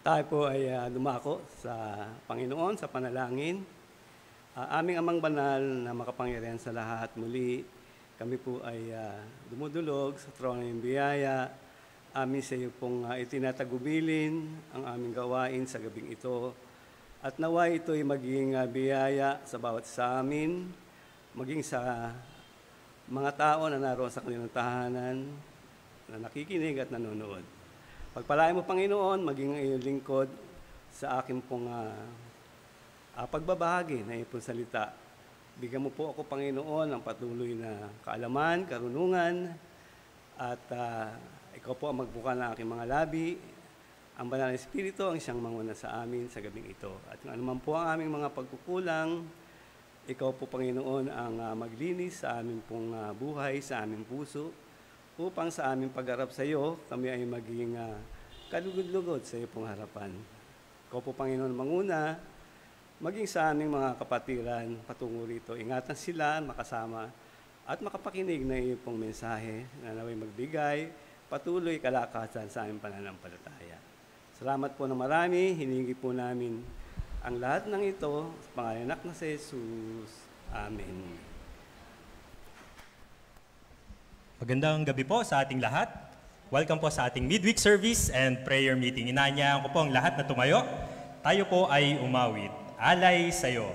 Tayo po ay dumako sa Panginoon, sa panalangin. Aming Amang Banal na makapangyarihan sa lahat, muli kami po ay dumudulog sa trono ng biyaya. Amin sa iyo pong itinatagubilin ang aming gawain sa gabing ito. At naway ito ay maging biyaya sa bawat sa amin, maging sa mga tao na naroon sa kanilang tahanan, na nakikinig at nanonood. Pagpalain mo, Panginoon, maging iyong lingkod sa aking pong pagbabahagi na iyong pong salita. Bigyan mo po ako, Panginoon, ng patuloy na kaalaman, karunungan, at ikaw po ang magbuka ng aking mga labi. Ang Banal na Espiritu ang siyang manguna sa amin sa gabing ito. At kung anuman po ang aming mga pagkukulang, ikaw po, Panginoon, ang maglinis sa aming pong buhay, sa aming puso, upang sa aming pagharap sa iyo, kami ay maging kalugod-lugod sa iyo pong harapan. Ikaw po, Panginoon, manguna, maging sa aming mga kapatiran patungo rito. Ingatan sila, makasama, at makapakinig na iyong pong mensahe na naway magbigay, patuloy kalakasan sa aming pananampalataya. Salamat po na marami, hiningi po namin ang lahat ng ito sa pangalan ng anak na si Jesus. Amen. Magandang gabi po sa ating lahat. Welcome po sa ating midweek service and prayer meeting. Inanyaan ko po ang lahat na tumayo. Tayo po ay umawit. Alay sa'yo.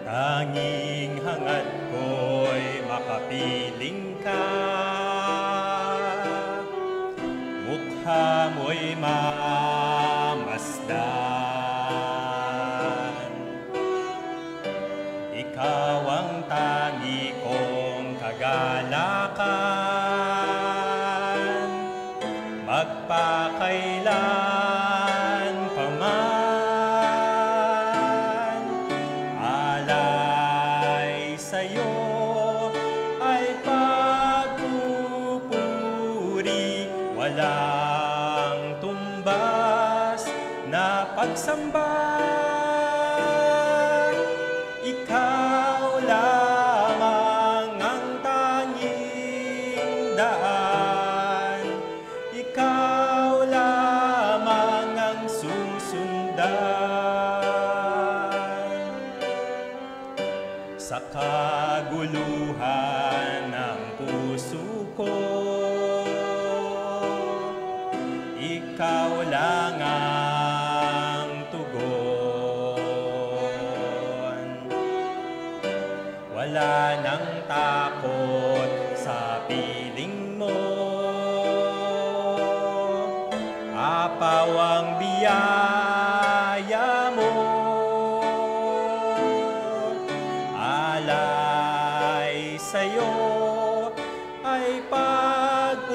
Tanging hangad ko'y makapiling ka. Mukha mo'y mamasdan. Ikaw ang tangi kong kagalakan, magpakailan pa man. sa'yo ay pagpupuri, walang tumbas na pagsamba. Ikaw lamang ang tanging daan, ikaw lamang ang susundan. Sa kaguluhan ng puso ko, ikaw lang ang tugon. Wala nang takot sa piling mo, apaw ang biyaya mo. Alay sa'yo ay pagpupuri,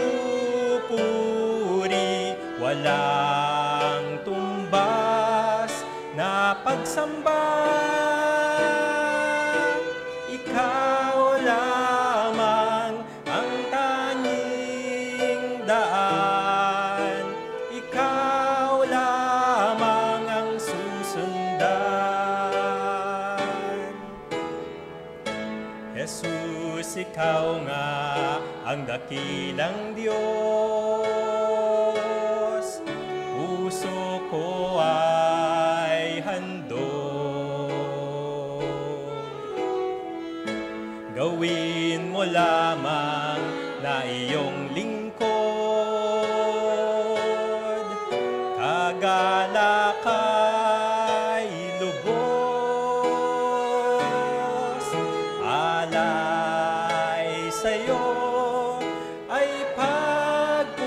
walang tumbas na pagsamba. Ikaw lamang ang tanging daan, ikaw lamang ang susundan. Jesus, ikaw nga ang dakilang Diyos, puso ko ay handog. Gawin mo lamang na iyong lingkod, kagala kay lubos. Alay sa'yo ay pagpupuri,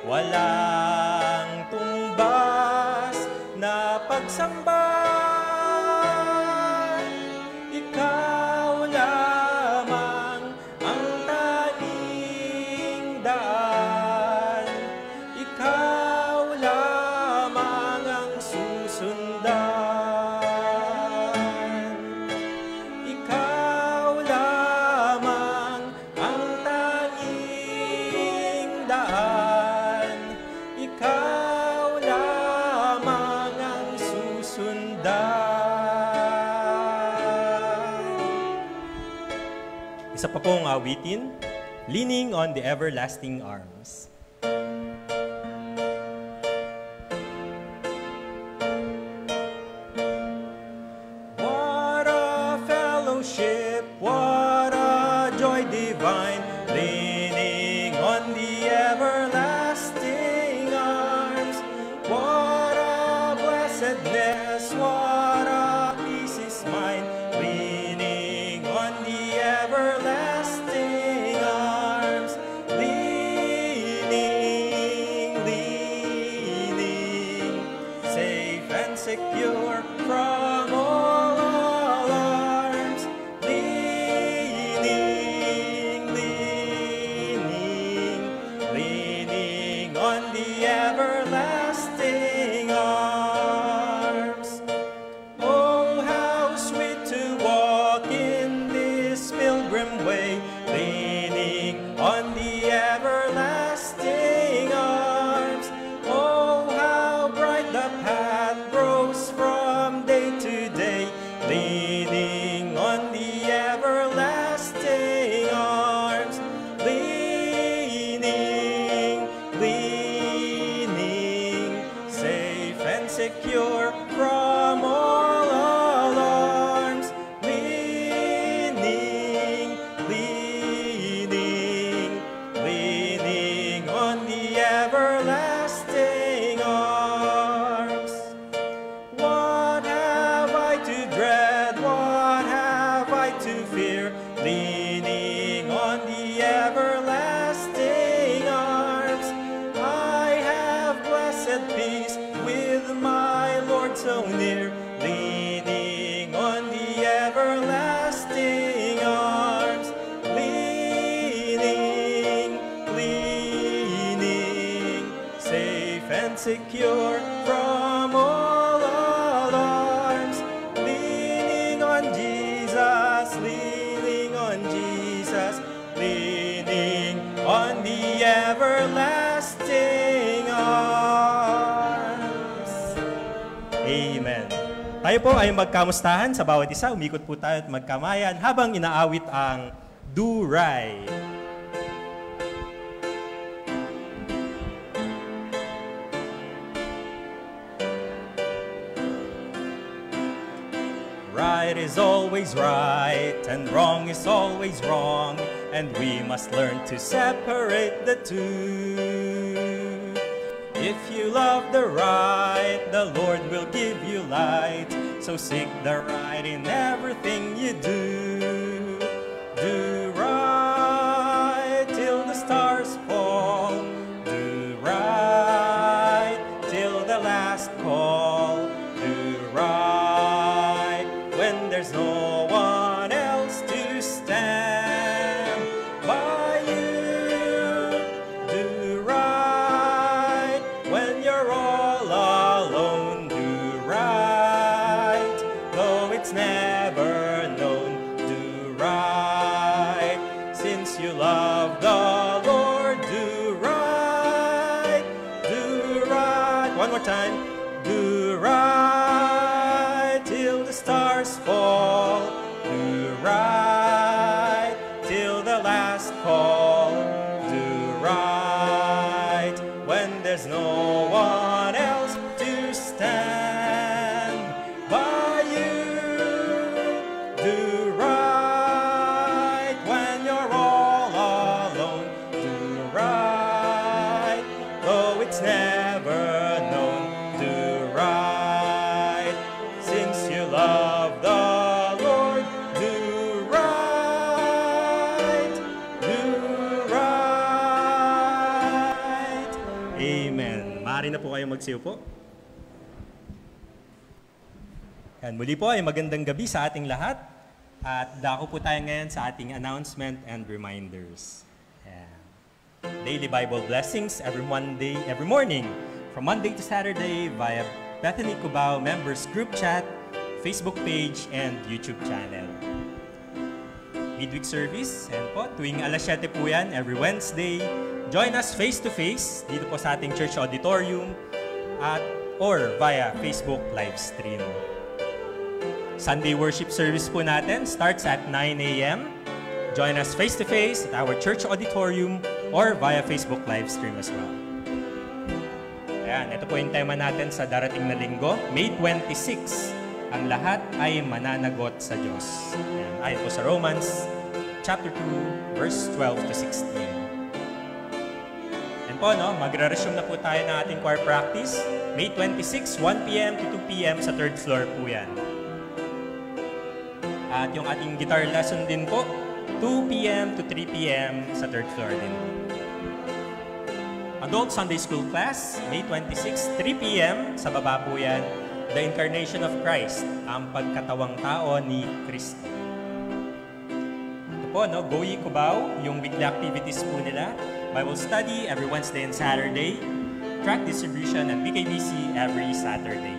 walang tumbas na pagsamba. Ikaw lamang ang tanging daan, ikaw lamang ang susundan. Ikaw lamang ang tanging daan, ikaw lamang ang susundan. Isa pa pong awitin, Leaning on the Everlasting Arms. What a fellowship, what a joy divine, leaning on the everlasting arms. What a blessedness, what a peace is mine, leaning on the everlasting arms. Leaning, leaning, safe and secure from all alarms. Leaning, leaning, leaning on the everlasting arms. Oh, how sweet to walk in this pilgrim way, leaning on the everlasting arms. Oh, how bright the path grows from day to day, leaning on the everlasting arms. Leaning, leaning, safe and secure from all alarms. Leaning, leaning, leaning on the everlasting arms. What have I to dread? What have I to fear? Leaning on the everlasting arms. I have blessed peace with my Lord so near, leaning on the everlasting arms. Leaning, leaning, safe and secure from all alarms. Leaning on Tayo po ay magkamustahan sa bawat isa. Umikot po tayo at magkamayan habang inaawit ang Do Right. Right is always right, and wrong is always wrong, and we must learn to separate the two. If you love the right, the Lord will give you light, so seek the right in everything you do. Do right till the stars fall, do right till the last call, do right when there's no one else to stand by you. Do right when you're all alone. Do right though it's never known. Do right since you love the Lord. Do right, do right. One more time. Do right till the stars fall. Do right till the last call. Do right when there's no one else to stand by you. Do right when you're all alone. Do right though it's never known. Do right since you love the Lord. Do right, do right. Amen. Maaari na po kayong magsiupo. Yan, muli po ay magandang gabi sa ating lahat. At dako po tayo ngayon sa ating announcement and reminders. Yan. Daily Bible blessings every morning, from Monday to Saturday via Bethany Cubao Members Group Chat, Facebook page, and YouTube channel. Midweek service, and po, tuwing alas 7 po yan, every Wednesday. Join us face-to-face dito po sa ating church auditorium or via Facebook live stream. Sunday worship service po natin starts at 9 a.m. Join us face-to-face at our church auditorium or via Facebook live stream as well. Ayan, ito po yung tema natin sa darating na linggo, May 26. Ang lahat ay mananagot sa Diyos. Ayan, ayon po sa Romans chapter 2, verse 12 to 16. Ayan po, no, magre-resume na po tayo ng ating choir practice. May 26, 1 p.m. to 2 p.m. sa third floor po yan. At yung ating guitar lesson din po, 2 p.m. to 3 p.m. sa third floor din. Adult Sunday School class, May 26, 3 p.m. sa baba po yan. The Incarnation of Christ, ang pagkatawang tao ni Kristo. Ito po, no, Go Ye Cubao, yung weekly activities po nila. Bible study every Wednesday and Saturday. Tract distribution at BKBC every Saturday.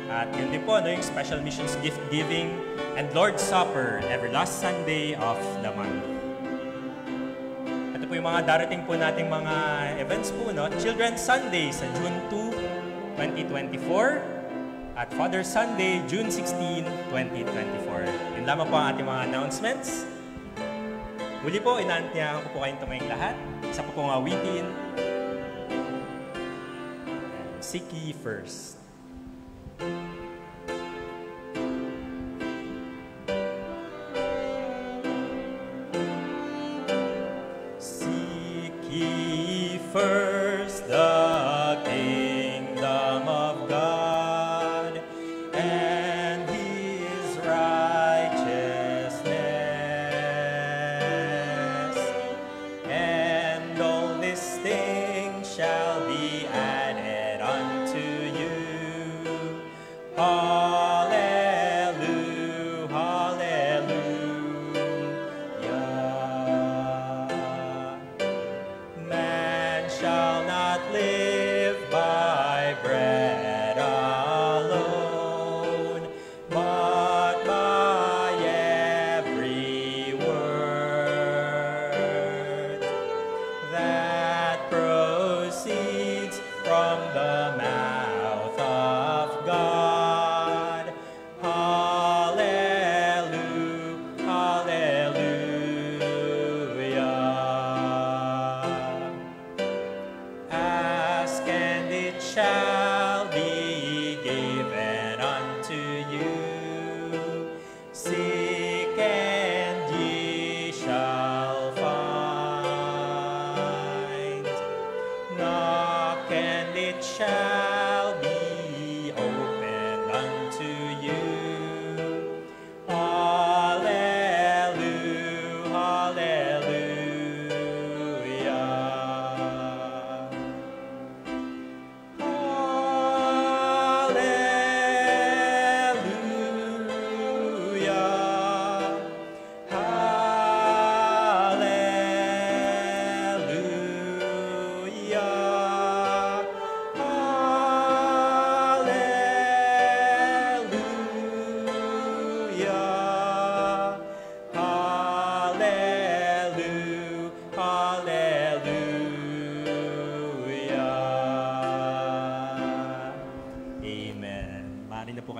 At yun din po, no, yung special missions gift giving and Lord's Supper every last Sunday of the month. Ito po yung mga darating po nating mga events po, no? Children's Sunday sa June 2, 2024 at Father's Sunday, June 16, 2024. Yun lamang po ang ating mga announcements. Muli po, inaantiyahan ko po kayong tumayong lahat. Isa po pong awitin. Seek ye first. Seek ye first the kingdom of God and His righteousness, and all these things shall be added unto you.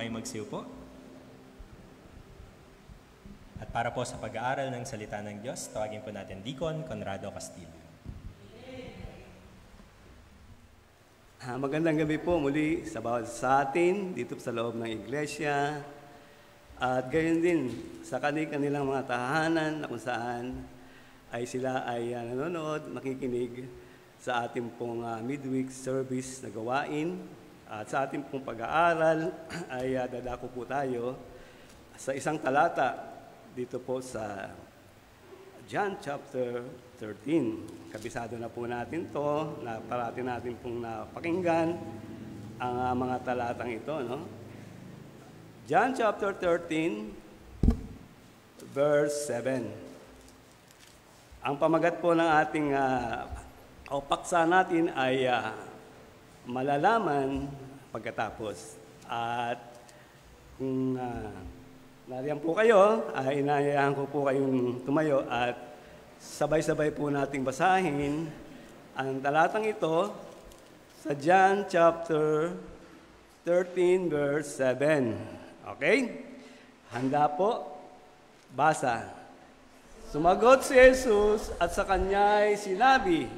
Magsiupo. At para po sa pag-aaral ng salita ng Diyos, tawagin po natin Deacon Conrado Castillo. Magandang gabi po muli sa bawat sa atin dito sa loob ng iglesia at gayon din sa kanilang mga tahanan na kung saan ay sila ay nanonood, makikinig sa ating pong midweek service na gawain. At sa ating pong pag-aaral ay dadako po tayo sa isang talata dito po sa John chapter 13. Kabisado na po natin to, na parati natin pong napakinggan ang mga talatang ito. No? John chapter 13, verse 7. Ang pamagat po ng ating o paksa natin ay malalaman pagkatapos. At kung nariyan po kayo, inayayahan ko po kayong tumayo at sabay-sabay po nating basahin ang talatang ito sa John chapter 13 verse 7. Okay? Handa po? Basa. Sumagot si Jesus at sa kanya'y sinabi,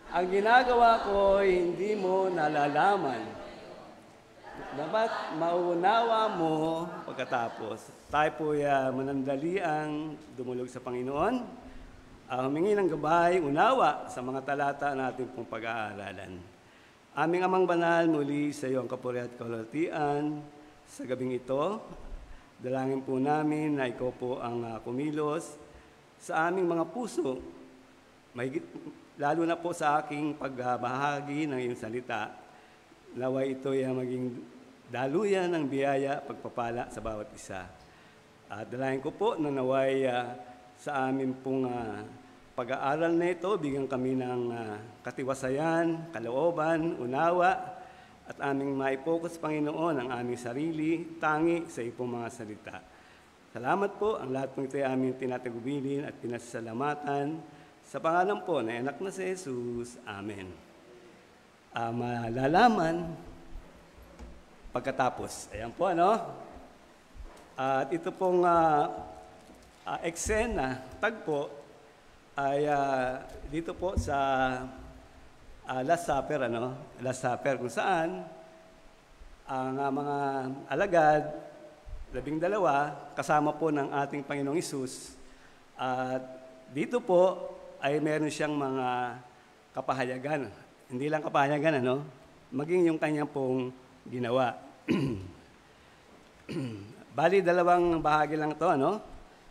ang ginagawa ko hindi mo nalalaman. Dapat maunawa mo pagkatapos. Tayo po manandaliang dumulog sa Panginoon. Humingi ng gabay, unawa sa mga talata natin pong pag-aaralan. Aming Amang Banal, muli sa iyo ang kapuri at kaulatian sa gabing ito. Dalangin po namin na ikaw po ang kumilos sa aming mga puso. Lalo na po sa aking pagbahagi ng iyong salita, naway ito ay maging daluyan ng biyaya pagpapala sa bawat isa. At dalangin ko po na naway sa amin pong pag-aaral na ito, bigyan kami ng katiwasayan, kalooban, unawa, at aming maipokus, Panginoon, ang aming sarili, tangi sa iyong mga salita. Salamat po, ang lahat po ito ay aming tinatagubilin at pinasasalamatan sa pangalan po na anak na si Jesus. Amen. Malalaman pagkatapos. Ayan po, ano? At ito pong eksena, tagpo, ay dito po sa Last Supper, ano? Last Supper, kung saan ang mga alagad, 12, kasama po ng ating Panginoong Hesus. At dito po, ay meron siyang mga kapahayagan. Hindi lang kapahayagan, ano? Maging yung kanya pong ginawa. Bali, 2 bahagi lang ito, ano?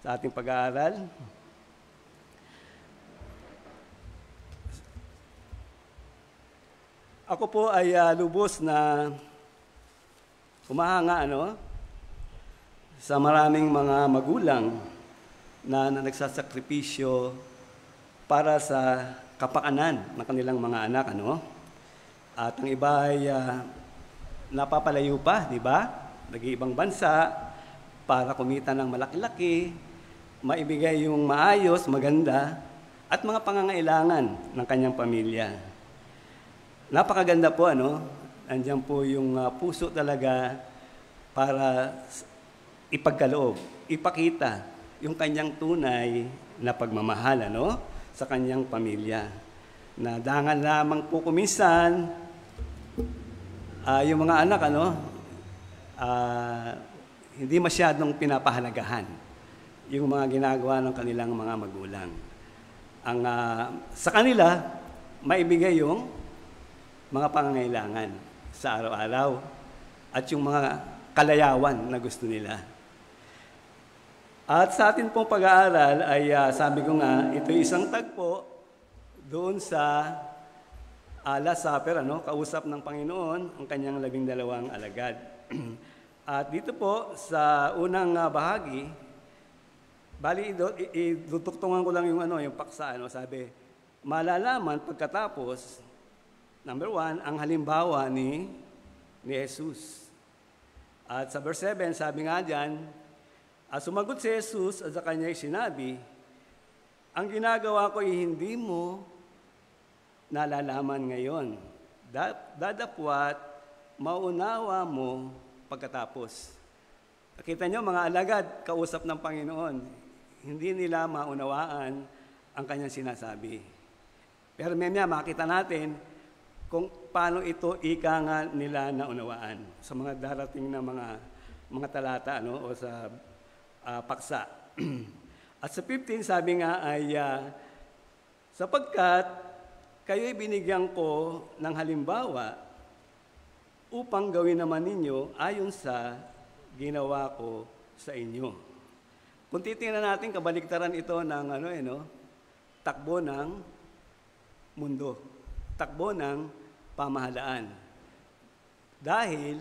Sa ating pag-aaral. Ako po ay lubos na humahanga, ano? Sa maraming mga magulang na nagsasakripisyo para sa kapakanan ng kanilang mga anak, ano? At ang iba ay napapalayo pa, di ba? Nag-iibang bansa para kumita ng malaki-laki, maibigay yung maayos, maganda, at mga pangangailangan ng kanyang pamilya. Napakaganda po, ano? Andiyan po yung puso talaga para ipagkaloob, ipakita yung kanyang tunay na pagmamahal, ano? Sa kanyang pamilya. Na dangan lamang po kuminsan, yung mga anak, ano, hindi masyadong pinapahalagahan yung mga ginagawa ng kanilang mga magulang. Ang sa kanila, maibigay yung mga pangangailangan sa araw-araw at yung mga kalayawan na gusto nila. At sa atin pong pag-aaral ay sabi ko nga, ito isang tagpo doon sa Last Supper, kausap ng Panginoon ang kanyang 12 alagad. At dito po sa unang bahagi, bali iduduktungan ko lang yung yung paksa, sabi, malalaman pagkatapos, number 1, ang halimbawa ni Jesus. At sa verse 7, sabi nga diyan, sumagot si Jesus at sa kanya'y sinabi, ang ginagawa ko ay hindi mo nalalaman ngayon. Dadapwat, maunawa mo pagkatapos. Nakita nyo, mga alagad, kausap ng Panginoon, hindi nila maunawaan ang kanyang sinasabi. Pero mamaya makita natin kung paano ito ika nga nila naunawaan sa mga darating na mga talata o sa paksa. At sa 15, sabi nga ay, sapagkat kayo'y binigyan ko ng halimbawa upang gawin naman ninyo ayon sa ginawa ko sa inyo. Kung titingnan natin, kabaliktaran ito ng takbo ng mundo, takbo ng pamahalaan. Dahil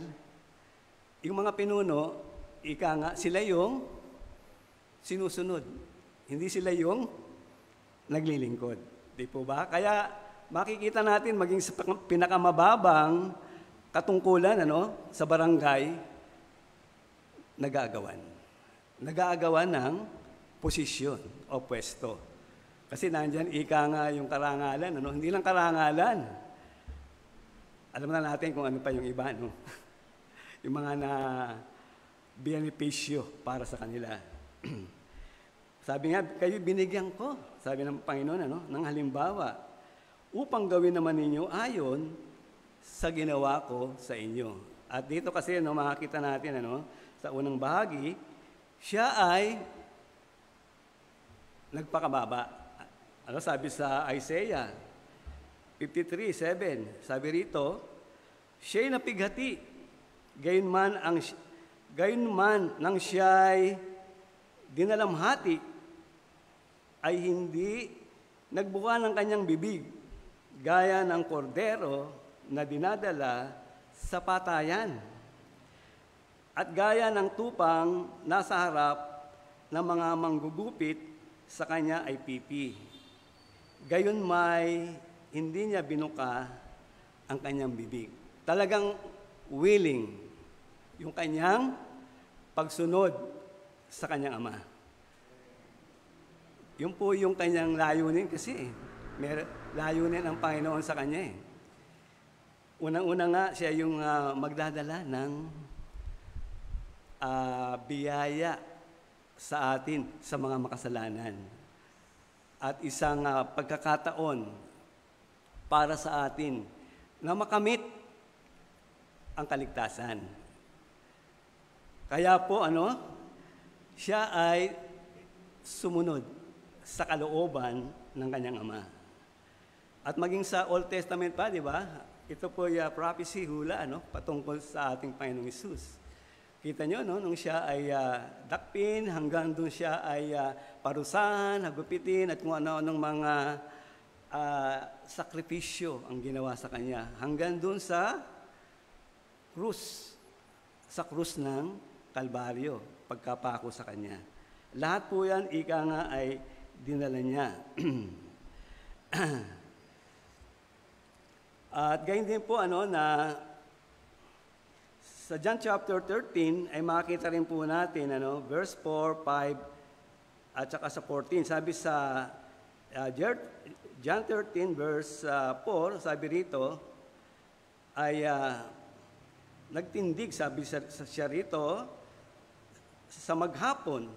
yung mga pinuno, ika nga, sila yung sinusunod. Hindi sila yung naglilingkod. Di po ba? Kaya makikita natin maging sa pinakamababang katungkulan sa barangay, nag-aagawan ng posisyon o pwesto. Kasi nandyan ika nga yung karangalan, hindi lang karangalan. Alam na natin kung ano pa yung iba, yung mga na benepisyo para sa kanila. Sabi nga, kayo binigyan ko, sabi ng Panginoon, ng halimbawa, upang gawin naman ninyo ayon sa ginawa ko sa inyo. At dito kasi, makikita natin, sa unang bahagi, siya ay nagpakababa. Sabi sa Isaiah 53:7, sabi rito, siya'y napighati, gayon man nang siya'y dinalamhati, ay hindi nagbuka ng kanyang bibig, gaya ng kordero na dinadala sa patayan, at gaya ng tupang nasa harap ng mga manggugupit sa kanya ay pipi. Gayon may hindi niya binuka ang kanyang bibig. Talagang willing yung kanyang pagsunod sa kanyang ama. Yun po yung kanyang layunin kasi may layunin ang Panginoon sa kanya. Unang-una nga siya yung magdadala ng biyaya sa atin sa mga makasalanan. At isang pagkakataon para sa atin na makamit ang kaligtasan. Kaya po, siya ay sumunod sa kalooban ng kanyang ama. At maging sa Old Testament pa, di ba? Ito po yung prophecy, hula, patungkol sa ating Panginoong Hesus. Kita nyo, nung siya ay dakpin, hanggang doon siya ay parusahan, hagupitin, at kung ano-anong mga sakripisyo ang ginawa sa kanya. Hanggang doon sa krus ng Kalbaryo, pagkapako sa kanya. Lahat po yan, ika nga ay dinala niya. At gayon din po, na sa John chapter 13 ay makita rin po natin, verse 4, 5, at saka sa 14. Sabi sa John 13, verse 4, sabi rito, ay nagtindig, sabi siya rito, sa maghapon,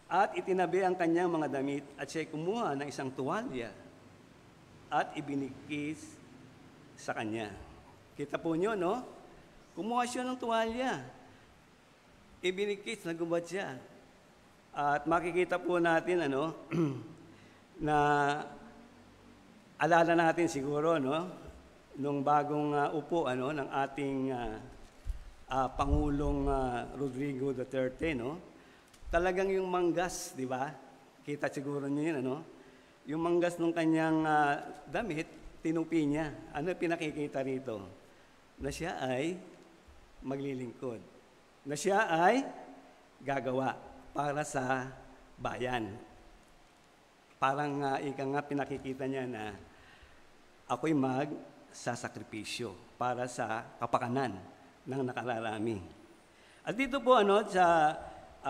at itinabi ang kanyang mga damit, at siya'y kumuha ng isang tuwalya, at ibinikis sa kanya. Kita po nyo, kumuha siya ng tuwalya, ibinikis, nagubad siya. At makikita po natin, na alala natin siguro, nung bagong upo, ng ating Pangulong Rodrigo Duterte, talagang yung manggas, di ba? Kita siguro niyo yun, yung manggas ng kanyang damit, tinupi niya. Ano pinakikita rito? Na siya ay maglilingkod. Na siya ay gagawa para sa bayan. Parang ika nga pinakikita niya na ako'y magsasakripisyo para sa kapakanan ng nakararami. At dito po sa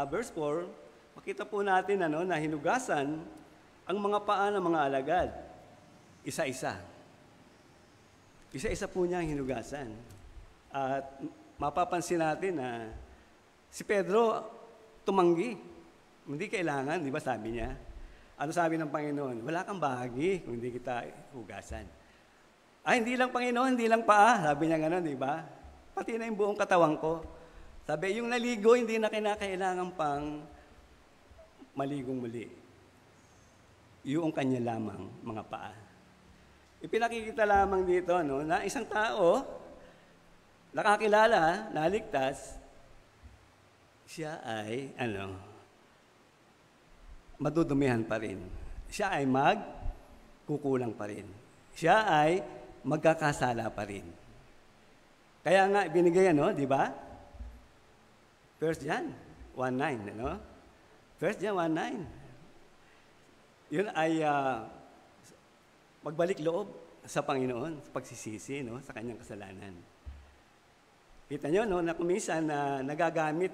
verse 4, makita po natin na hinugasan ang mga paa ng mga alagad. Isa-isa. Isa-isa po niya ang hinugasan. At mapapansin natin na si Pedro tumanggi. Hindi kailangan, di ba sabi niya? Ano sabi ng Panginoon? Wala kang bahagi kung hindi kita hugasan. Hindi lang Panginoon, hindi lang paa. Sabi niya gano'n, di ba? Pati na yung buong katawan ko. Sabi, yung naligo, hindi na kinakailangan pang maligong muli. Yung kanya lamang, mga paa. Ipinakikita lamang dito, na isang tao, nakakilala, naligtas, siya ay, madudumihan pa rin. Siya ay magkukulang pa rin. Siya ay magkakasala pa rin. Kaya nga, binigay, di ba? 1 John 1:9, 1 John 1:9. Yun ay magbalik loob sa Panginoon, sa pagsisisi, sa kanyang kasalanan. Kita nyo, na kuminsan na nagagamit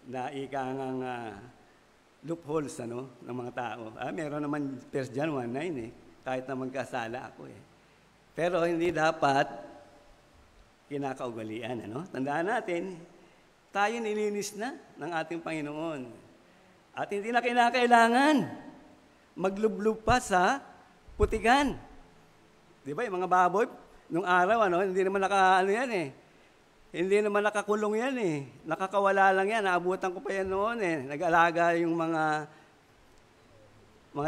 na ikangang loopholes ng mga tao. Meron naman 1 John 1:9 kahit na magkasala ako Pero hindi dapat kinakaugalian. Tandaan natin, tayo nilinis na ng ating Panginoon. At hindi na kinakailangan maglublob pa sa putikan. Di ba, yung mga baboy, nung araw, hindi naman hindi naman nakakulong yan Nakakawala lang yan. Naabutan ko pa yan noon Nag-alaga yung mga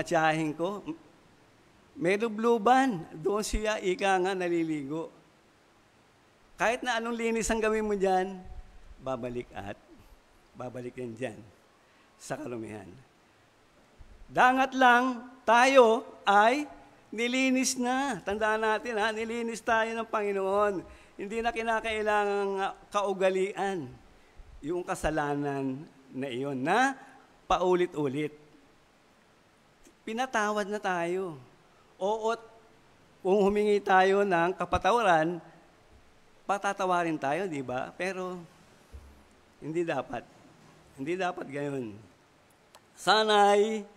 tiyahing ko. May lubluban. Doon siya, ika nga, naliligo. Kahit na anong linis ang gawin mo dyan, babalik yan dyan sa kalumihan. Dangat lang, tayo ay nilinis na. Tandaan natin, nilinis tayo ng Panginoon. Hindi na kinakailangang kaugalian yung kasalanan na iyon na paulit-ulit. Pinatawad na tayo. Oo, kung humingi tayo ng kapatawaran, patatawarin tayo, di ba? Pero hindi dapat. Hindi dapat gayon. Sana'y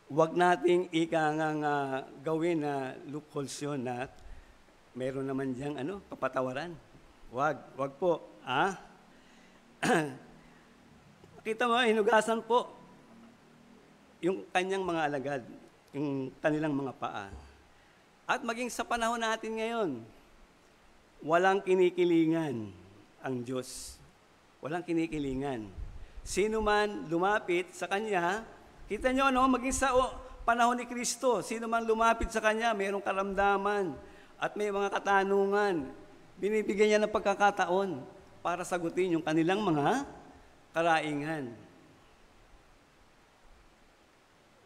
huwag nating gawin na loopholes yun na meron naman diyang kapatawaran. Huwag po. Kita mo, hinugasan po yung kanyang mga alagad, yung kanilang mga paa. At maging sa panahon natin ngayon, walang kinikilingan ang Diyos. Walang kinikilingan. Sino man lumapit sa Kanya, kita nyo, maging sa panahon ni Kristo, sino man lumapit sa Kanya, mayroong karamdaman at may mga katanungan. Binibigyan niya ng pagkakataon para sagutin yung kanilang mga karaingan.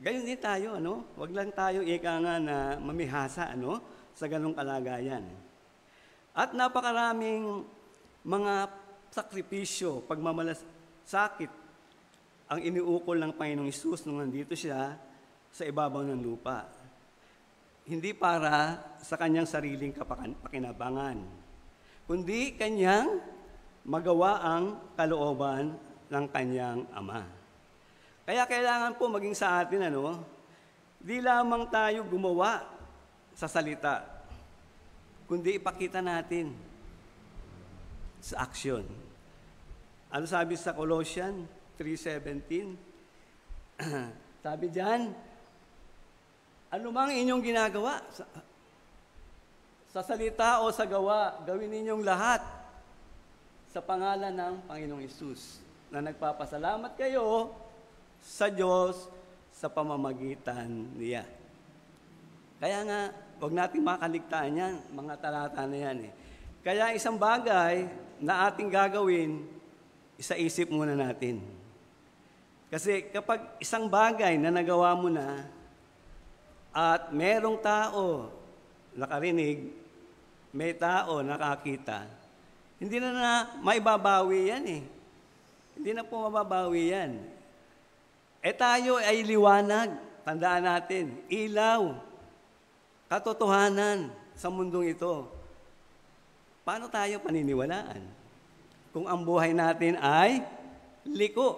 Gayon din tayo, Huwag lang tayo na mamihasa, sa ganong kalagayan. At napakaraming mga sakripisyo, pagmamalasakit, ang iniukol ng Panginoong Hesus nung nandito siya sa ibabaw ng lupa. Hindi para sa kanyang sariling pakinabangan, kundi kanyang magawa ang kalooban ng kanyang Ama. Kaya kailangan po maging sa atin, di lamang tayo gumawa sa salita, kundi ipakita natin sa aksyon. Ano sabi sa Colossians 3:17? Sabi diyan, ano mang inyong ginagawa, sa salita o sa gawa, gawin ninyong lahat sa pangalan ng Panginoong Hesus, na nagpapasalamat kayo sa Diyos sa pamamagitan niya. Kaya nga, huwag natin makaligtaan yan, mga talata na yan Kaya isang bagay na ating gagawin, isa-isip muna natin. Kasi kapag isang bagay na nagawa mo na, at merong tao nakarinig, may tao nakakita, hindi na maibabawi yan eh. Hindi na po mababawi yan. Tayo ay liwanag. Tandaan natin, ilaw, katotohanan sa mundong ito. Paano tayo paniniwalaan? Kung ang buhay natin ay liko.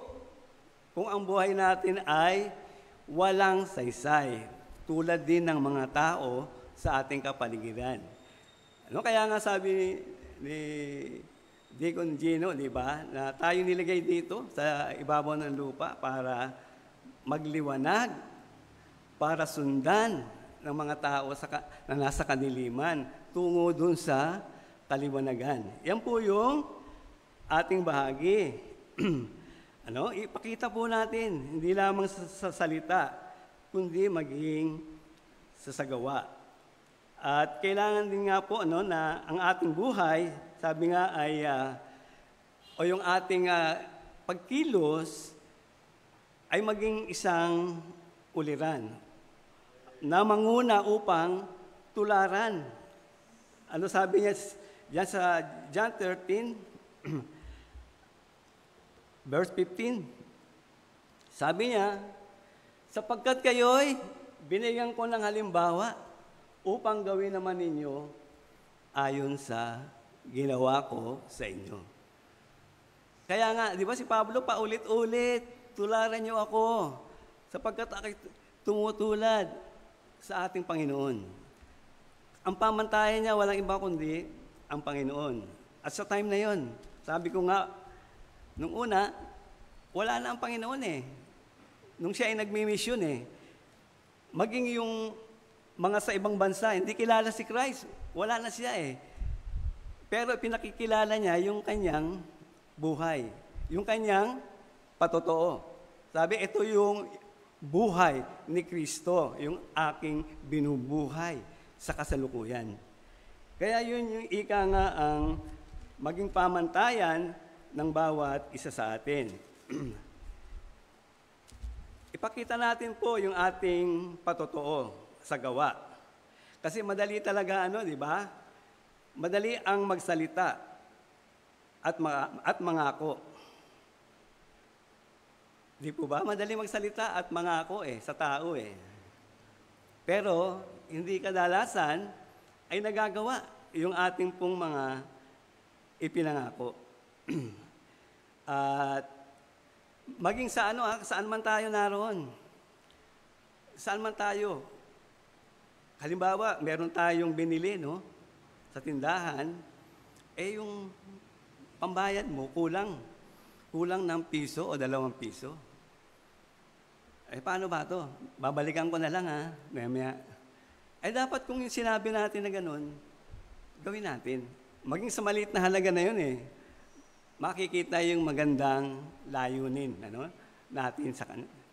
Kung ang buhay natin ay walang saysay, tulad din ng mga tao sa ating kapaligiran. Kaya nga sabi ni Deacon Gino, di ba, na tayo nilagay dito sa ibabaw ng lupa para magliwanag, para sundan ng mga tao na nasa kaniliman tungo dun sa kaliwanagan. Yan po yung ating bahagi. Ipakita po natin, hindi lamang sa salita, kundi maging sa gawa. At kailangan din nga po na ang ating buhay, sabi nga ay, o yung ating pagkilos ay maging isang uliran na manguna upang tularan. Ano sabi niya diyan sa John 13, verse 15? Sabi niya, sapagkat kayo'y binigyan ko ng halimbawa upang gawin naman ninyo ayon sa ginawa ko sa inyo. Kaya nga, di ba si Pablo paulit-ulit, tularan niyo ako, sapagkat ako'y tumutulad sa ating Panginoon. Ang pamantayan niya, walang iba kundi ang Panginoon. At sa time na yon, sabi ko nga, nung una, wala na ang Panginoon eh. Nung siya ay nagmi-mission eh. Maging yung mga sa ibang bansa, hindi kilala si Christ. Wala na siya eh. Pero pinakikilala niya yung kanyang buhay. Yung kanyang patotoo. Sabi, ito yung buhay ni Kristo, yung aking binubuhay sa kasalukuyan. Kaya yun yung ika nga ang maging pamantayan ng bawat isa sa atin. Ipakita natin po yung ating patotoo sa gawa. Kasi madali talaga di ba? Madali ang magsalita at mangako. Di po ba? Madali magsalita at mangako sa tao Pero hindi kadalasan ay nagagawa yung ating pong mga ipinangako. At maging sa saan man tayo naroon. Saan man tayo. Halimbawa, meron tayong binili, sa tindahan, yung pambayad mo, kulang ng piso o 2 piso. Paano ba ito? Babalikan ko na lang, maya. Dapat kung yung sinabi natin na ganun, gawin natin. Maging sa maliit na halaga na yun, makikita yung magandang layunin, natin sa kanila.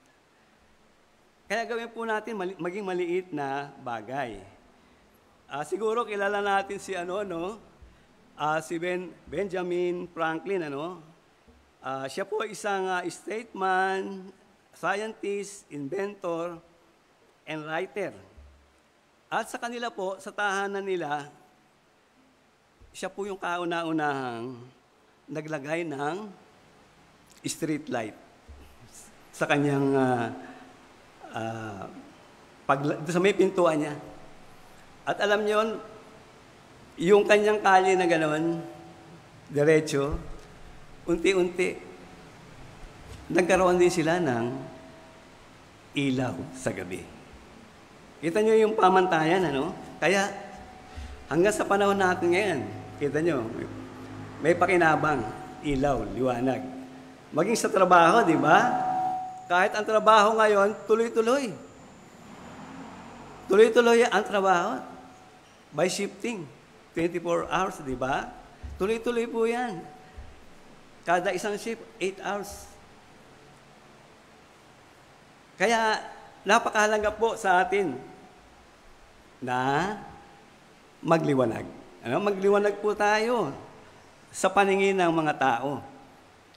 Kaya gawin po natin maging maliit na bagay. Siguro kilala natin si si Benjamin Franklin, siya po isang statesman, scientist, inventor, and writer. At sa kanila po, sa tahanan nila, siya po yung kauna-unahang naglagay ng street light sa kanyang sa may pintuan niya. At alam niyo, yung kanyang kalye na gano'n, diretso, unti-unti, nagkaroon din sila ng ilaw sa gabi. Kita niyo yung pamantayan, Kaya, hanggang sa panahon natin ngayon, kita niyo, may pakinabang, ilaw, liwanag. Maging sa trabaho, di ba? Kahit ang trabaho ngayon, tuloy-tuloy. Tuloy-tuloy ang trabaho. By shifting. 24 hours, di ba? Tuloy-tuloy po yan. Kada isang shift, 8 hours. Kaya, napakahalaga po sa atin na magliwanag. Magliwanag po tayo sa paningin ng mga tao.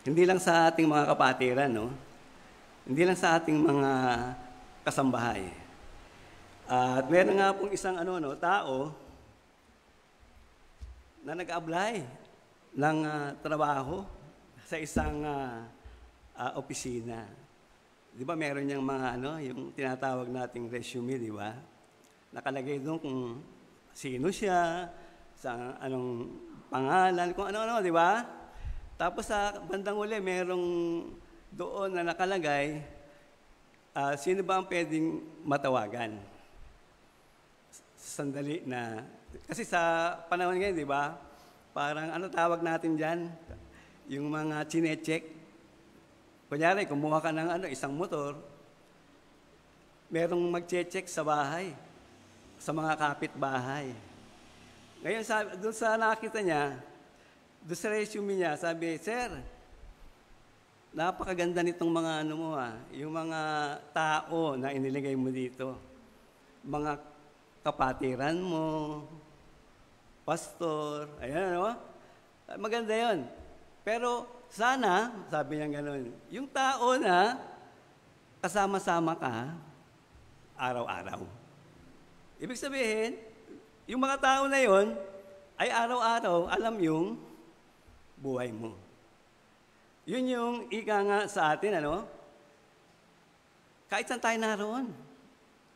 Hindi lang sa ating mga kapatiran, Hindi lang sa ating mga kasambahay. At meron nga pong isang tao na nag-apply ng trabaho sa isang opisina. Di ba meron niyang mga yung tinatawag nating resume, di ba? Nakalagay doon kung sino siya, sa anong pangalan, kung ano-ano, di ba? Tapos sa bandang uli, merong doon na nakalagay, sino ba ang pwedeng matawagan? Sandali na, kasi sa panahon ngayon, di ba? Parang tawag natin dyan? Yung mga chinecheck. Kunyari, kumuha ka ng isang motor, merong mag-check sa bahay, sa mga kapitbahay. Ngayon, doon sa nakita niya, doon sa resume niya, sabi, Sir, napakaganda nitong mga mo yung mga tao na iniligay mo dito. Mga kapatiran mo, pastor, ayan, maganda yon. Pero sana, sabi niya gano'n, yung tao na kasama-sama ka araw-araw. Ibig sabihin, yung mga tao na yon ay araw-araw alam yung buhay mo. Yun yung ika nga sa atin, kahit saan tayo naroon,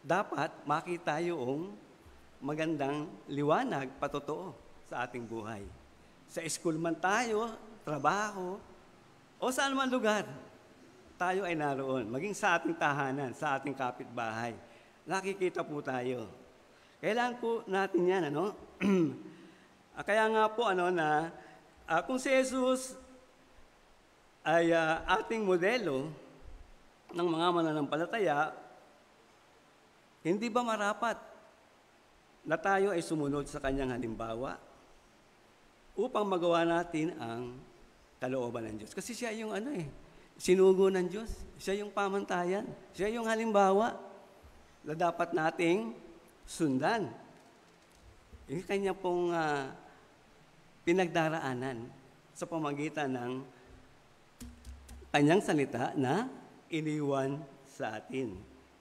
dapat makita yung magandang liwanag, patotoo sa ating buhay. Sa school man tayo, trabaho, o saan man lugar, tayo ay naroon. Maging sa ating tahanan, sa ating kapitbahay. Nakikita po tayo. Kailangan po natin yan, Kaya nga po, kung si Jesus ay ating modelo ng mga mananampalataya, hindi ba marapat na tayo ay sumunod sa kanyang halimbawa upang magawa natin ang kalooban ng Diyos? Kasi siya yung sinugo ng Diyos. Siya yung pamantayan. Siya yung halimbawa na dapat nating sundan. Yung kanya pong pinagdaraanan sa pamagitan ng kanyang salita na iniwan sa atin.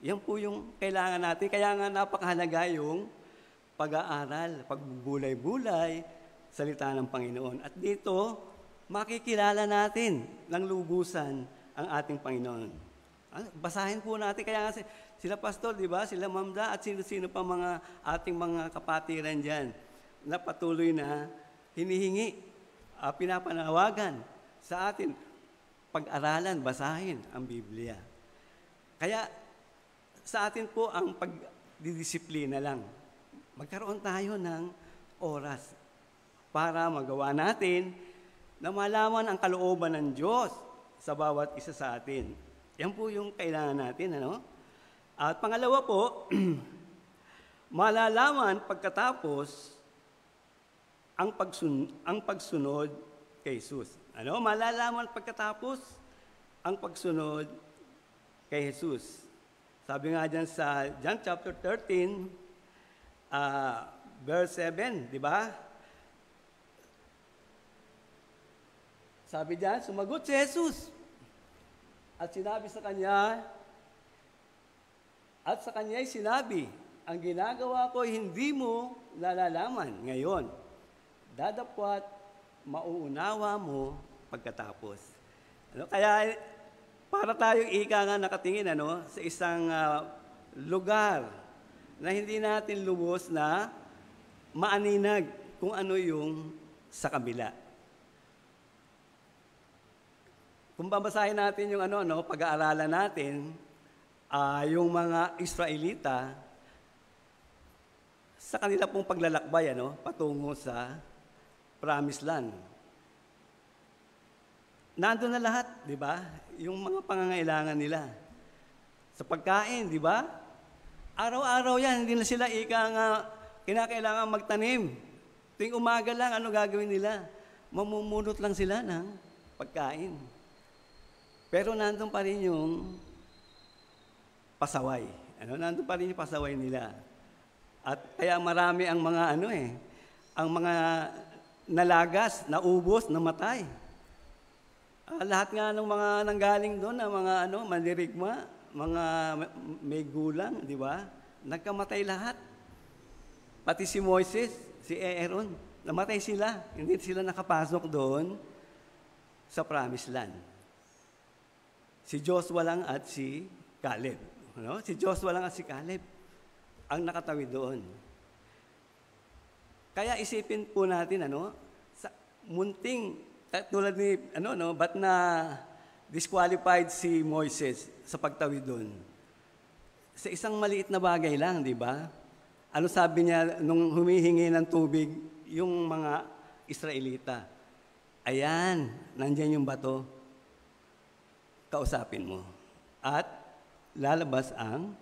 Yan po yung kailangan natin. Kaya nga napakahalaga yung pag-aaral, pagbubulay-bulay, salita ng Panginoon. At dito, makikilala natin ng lubusan ang ating Panginoon. Basahin po natin. Kaya nga sila pastor, di ba? Sila mamda at sino-sino pa mga ating mga kapatiran dyan na patuloy na hinihingi, pinapanawagan sa atin pag-aralan, basahin ang Biblia. Kaya sa atin po ang pagdidisiplina lang. Magkaroon tayo ng oras para magawa natin na malaman ang kalooban ng Diyos sa bawat isa sa atin. Yan po yung kailangan natin, At pangalawa po, malalaman pagkatapos ang pagsunod kay Jesus. Malalaman pagkatapos ang pagsunod kay Jesus. Sabi nga dyan sa John chapter 13, verse 7, di ba? Sabi dyan, sumagot si Jesus at sinabi sa kanya, at sa kanya'y sinabi, ang ginagawa ko hindi mo nalalaman ngayon. Dadapwat mauunawa mo pagkatapos. Kaya para tayong ika nga nakatingin sa isang lugar na hindi natin lubos na maaninag kung ano yung sa kabila. Kung babasahin natin yung pag-aaralan natin, yung mga Israelita, sa kanila pong paglalakbay, patungo sa Promised Land. Nandun na lahat, di ba? Yung mga pangangailangan nila. Sa pagkain, di ba? Araw-araw yan, hindi na sila kinakailangan magtanim. Tuwing umaga lang, ano gagawin nila? Mamumunot lang sila ng pagkain. Pero nandun pa rin yung pasaway. Nandun pa rin yung pasaway nila. At kaya marami ang mga ang mga nalagas, naubos, namatay. Lahat nga ng mga nanggaling doon na mga mandirigma, mga may gulang, di ba? nagkamatay lahat. Pati si Moises, si Aaron, namatay sila. Hindi sila nakapasok doon sa Promised Land. Si Joshua lang at si Caleb. No? Si Joshua lang at si Caleb ang nakatawid doon. Kaya isipin po natin, sa munting, tulad ni, ba't na disqualified si Moises sa pagtawid doon? Sa isang maliit na bagay lang, di ba? Ano sabi niya nung humihingi ng tubig yung mga Israelita? Ayan, nandyan yung bato. Kausapin mo. At lalabas ang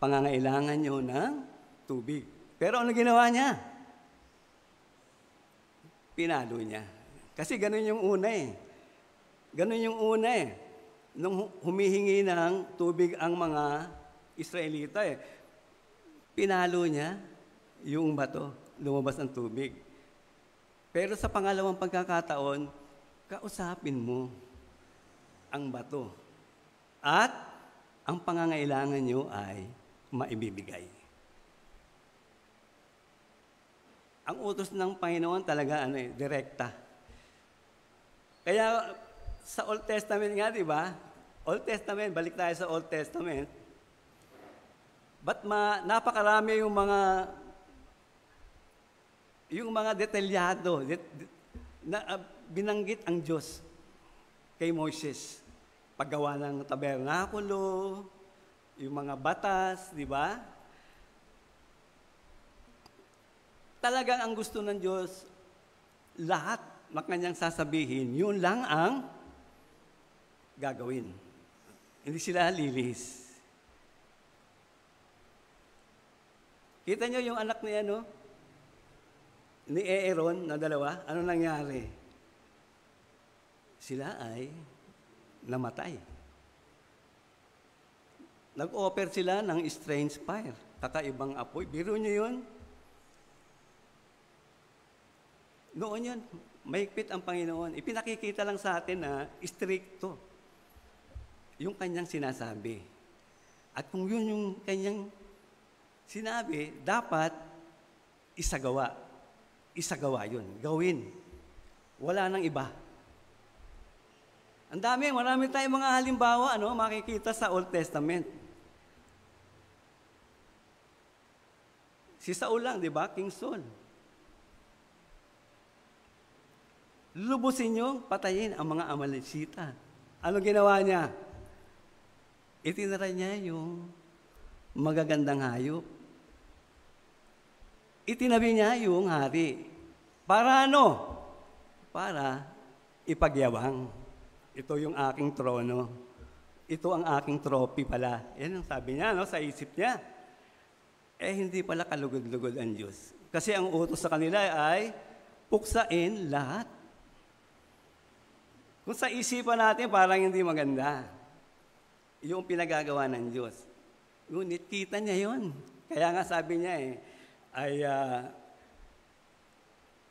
pangangailangan nyo ng tubig. Pero ano ginawa niya? Pinalo niya. Kasi ganun yung una eh. Ganun yung una eh. Nung humihingi ng tubig ang mga Israelita eh. Pinalo niya yung bato. Lumabas ang tubig. Pero sa pangalawang pagkakataon, kausapin mo ang bato. At ang pangangailangan nyo ay maibibigay. Ang utos ng Panginoon talaga direkta. Kaya sa Old Testament nga, di ba? Old Testament, balik tayo sa Old Testament. Ba't napakarami yung mga detalyado na binanggit ang Diyos kay Moises. Paggawa ng tabernakulo, yung mga batas, di ba? Talagang ang gusto ng Diyos, lahat na kanyang sasabihin, yun lang ang gagawin. Hindi sila lilihis. Kita nyo yung anak ni Aaron na dalawa, ano nangyari? Sila ay namatay. Nag-offer sila ng strange fire, kakaibang apoy. Biro nyo yun? Noon yun, mahigpit ang Panginoon. Ipinakikita lang sa atin na stricto yung kanyang sinasabi. At kung yun yung kanyang sinabi, dapat isagawa. Isagawa yun. Gawin. Wala nang iba. Ang marami tayong mga halimbawa, makikita sa Old Testament. Si Saul lang, di ba? King Saul. Lulubusin nyo, patayin ang mga Amalekita. Ano ginawa niya? Itinara niya yung magagandang hayop. Itinabi niya yung hari. Para ano? Para ipagyabang. Ito yung aking trono. Ito ang aking trophy pala. Yan ang sabi niya, sa isip niya. Hindi pala kalugod-lugod ang Diyos. Kasi ang utos sa kanila ay puksain lahat. Kung sa isipan natin, parang hindi maganda. Yung pinagagawa ng Diyos. Ngunit kita niya yun. Kaya nga sabi niya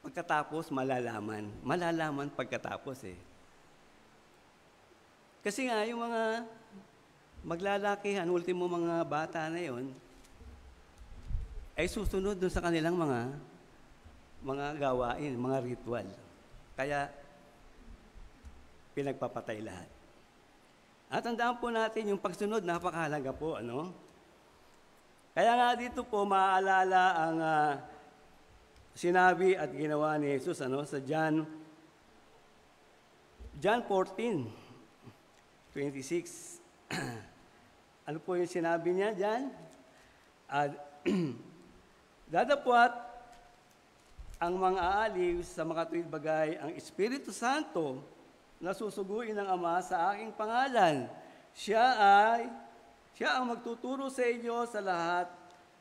pagkatapos malalaman. Malalaman pagkatapos Kasi nga, yung mga maglalakihan, ultimo mga bata na yon, ay susunod dun sa kanilang mga gawain, mga ritual. Kaya, pinagpapatay lahat. At tandaan po natin yung pagsunod, napakahalaga po, Kaya nga dito po, maaalala ang sinabi at ginawa ni Jesus, sa John 14:26. Ano po yung sinabi niya dyan? Dadapwat ang mga aaliw sa mga tuwid bagay, ang Espiritu Santo na susuguin ng Ama sa aking pangalan. Siya ang magtuturo sa inyo sa lahat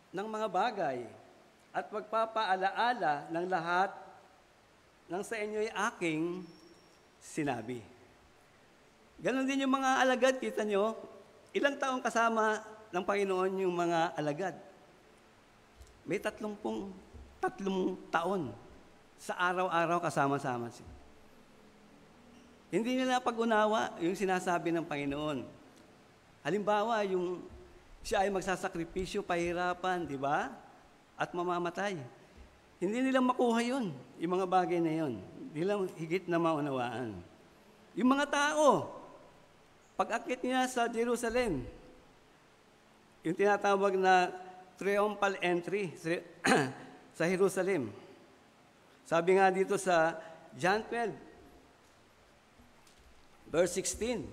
ng mga bagay at magpapaalaala ng lahat ng sa inyo'y aking sinabi. Ganon din yung mga alagad, kita nyo, ilang taong kasama ng Panginoon yung mga alagad. May 30 taon sa araw-araw kasama-sama siya. Hindi nila pag-unawa yung sinasabi ng Panginoon. Halimbawa, yung Siya ay magsasakripisyo, pahirapan, di ba? At mamamatay. Hindi nila makuha yun, yung mga bagay na yun. Hindi nila higit na maunawaan. Yung mga tao, pag-akit niya sa Jerusalem, yung tinatawag na triumphal entry sa Jerusalem. Sabi nga dito sa John 12, verse 16,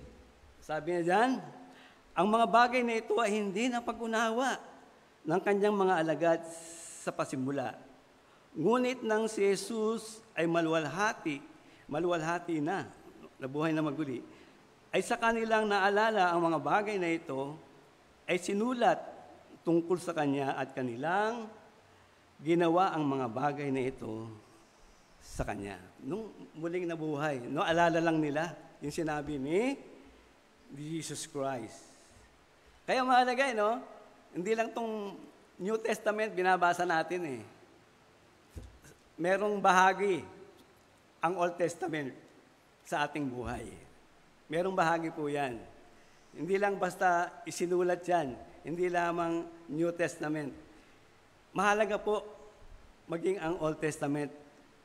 sabi niya dyan, ang mga bagay na ito ay hindi na pag-unawa ng kanyang mga alagad sa pasimula. Ngunit nang si Jesus ay maluwalhati na, nabuhay na maguli, ay sa kanilang naalala ang mga bagay na ito, ay sinulat tungkol sa Kanya at kanilang ginawa ang mga bagay na ito sa Kanya. Nung muling nabuhay, no, alala lang nila yung sinabi ni Jesus Christ. Kaya mahalaga, no? Hindi lang tong New Testament binabasa natin eh. Merong bahagi ang Old Testament sa ating buhay. Merong bahagi po yan. Hindi lang basta isinulat yan, hindi lamang New Testament. Mahalaga po maging ang Old Testament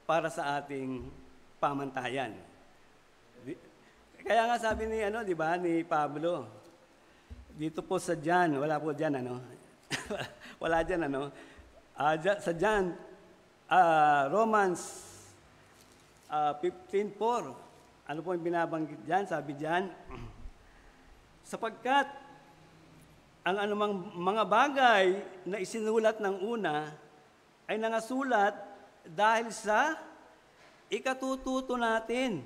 para sa ating pamantayan. Kaya nga sabi ni di ba, ni Pablo, dito po sa John, wala po diyan wala diyan sa John Romans 15:4. Ano po yung binabanggit diyan? Sabi diyan, sapagkat ang anumang mga bagay na isinulat ng una ay nangasulat dahil sa ikatututo natin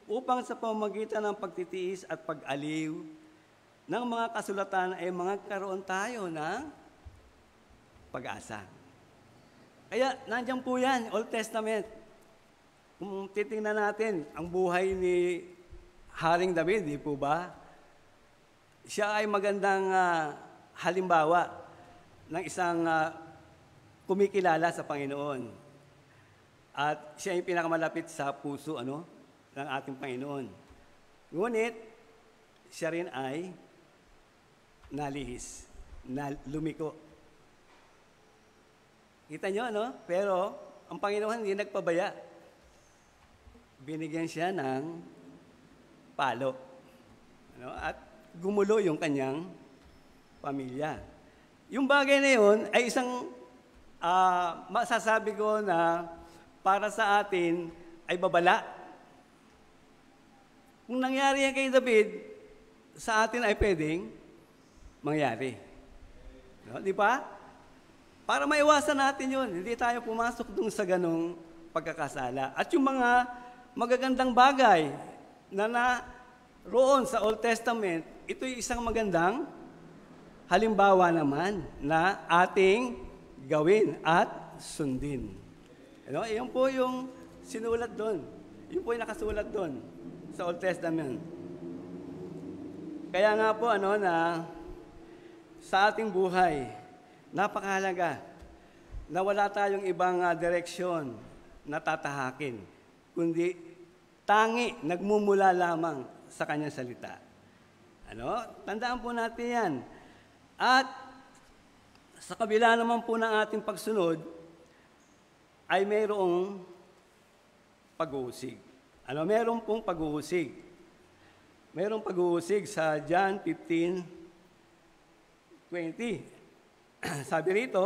upang sa pamamagitan ng pagtitiis at pag-aliw ng mga kasulatan ay magkaroon tayo ng pag-asa. Kaya nandiyan po yan, Old Testament. Kung titingnan natin ang buhay ni Haring David, di po ba? Siya ay magandang halimbawa ng isang kumikilala sa Panginoon. At siya ay pinakamalapit sa puso ng ating Panginoon. Ngunit, siya rin ay nalihis, lumiko. Kita nyo, Pero, ang Panginoon hindi nagpabaya. Binigyan siya ng palo. At gumulo yung kanyang pamilya. Yung bagay na yun ay isang masasabi ko na para sa atin ay babala. Kung nangyari yan kay David, sa atin ay pwedeng mangyari. Di ba? Para maiwasan natin yun, hindi tayo pumasok dun sa ganong pagkakasala. At yung mga magagandang bagay na roon sa Old Testament, ito'y isang magandang halimbawa naman na ating gawin at sundin. Iyon po yung sinulat doon. Yun po yung nakasulat doon sa Old Testament. Kaya nga po na sa ating buhay, napakahalaga na wala tayong ibang direksyon na tatahakin, kundi tangi, nagmumula lamang sa kanyang salita. Tandaan po natin yan. At sa kabila naman po ng ating pagsunod, ay mayroong pag-uusig. Mayroong pong pag-uusig. Mayroong pag-uusig sa John 15:20. Sabi rito,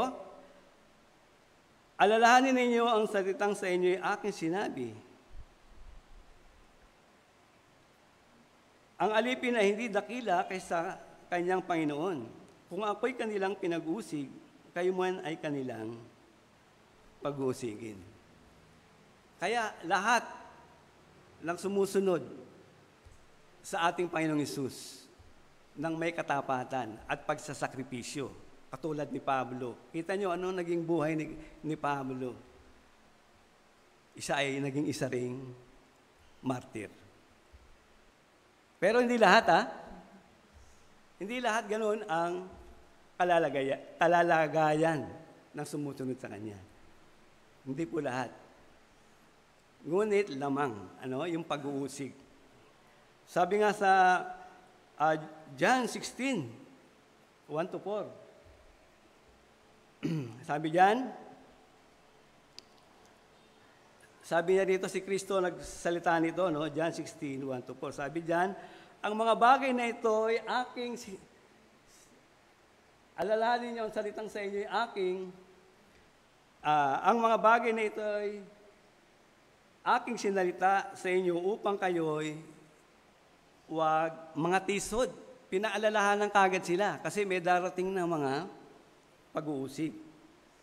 alalahanin ninyo ang salitang sa inyo ay aking sinabi. Ang alipin ay hindi dakila kaysa kanyang Panginoon. Kung ako'y kanilang pinag-usig, kayo man ay kanilang pag-uusigin. Kaya lahat ng sumusunod sa ating Panginoong Hesus ng may katapatan at pagsasakripisyo, katulad ni Pablo. Kita nyo ano naging buhay ni Pablo? Siya ay naging isa ring martir. Pero hindi lahat, Hindi lahat ganun ang kalalagayan ng sumusunod sa Kanya. Hindi po lahat. Ngunit lamang, yung pag-uusig. Sabi nga sa John 16, 1 to 4. Sabi niya dito si Kristo nagsalita nito, no? John 16, 1 to 4. Sabi diyan, ang mga bagay na ito ay aking, alalahanin niyo ang salitang sa inyo ay aking, ang mga bagay na ito ay aking sinalita sa inyo upang kayo'y wag mga tisod. Pinaalalahanan kagad sila kasi may darating na mga pag-uusig.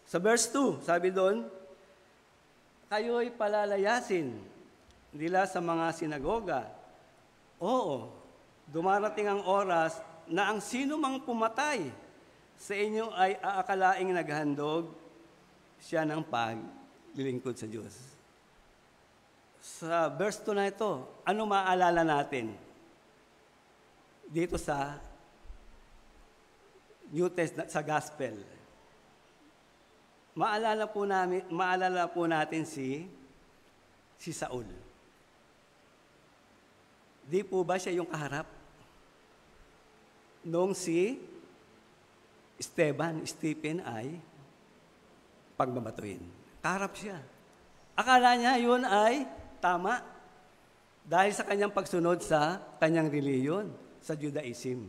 Sa verse 2, sabi doon, kayo'y palalayasin nila sa mga sinagoga. Oo, dumarating ang oras na ang sino mang pumatay sa inyo ay aakalaing naghandog siya ng paglilingkod sa Diyos. Sa verse 2 na ito, ano maaalala natin dito sa New Testament, sa Gospel? Maalala po natin si Saul. Di po ba siya yung kaharap nung si Stephen ay pagbabatuin? Kaharap siya. Akala niya yun ay tama dahil sa kanyang pagsunod sa kanyang reliyon, sa Judaism.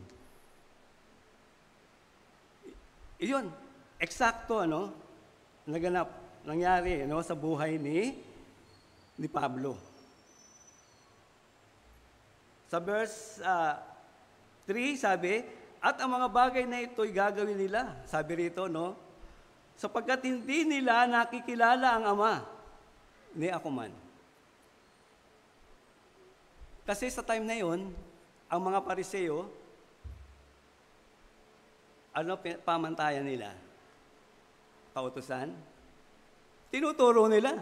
Iyon, eksakto, nangyari, sa buhay ni Pablo. Sa verse 3, sabi, at ang mga bagay na ito'y gagawin nila. Sabi rito, sapagkat hindi nila nakikilala ang Ama, ni ako man. Kasi sa time na yon, ang mga Pariseo, pamantayan nila? Kautusan? Tinuturo nila.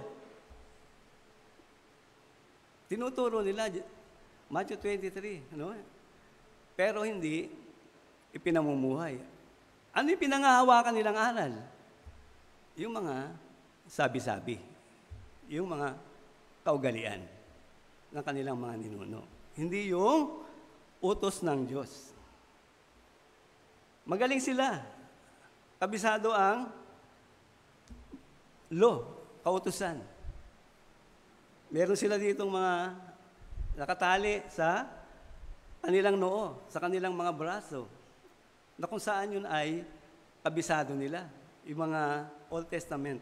Matthew 23, Pero hindi ipinamumuhay. Ano yung pinangahawakan nilang aral? Yung mga sabi-sabi. Yung mga kaugalian ng kanilang mga ninuno. Hindi yung utos ng Diyos. Magaling sila. Kabisado ang law, kautusan. Meron sila ditong mga nakatali sa kanilang noo, sa kanilang mga braso, na kung saan yun ay kabisado nila. Yung mga Old Testament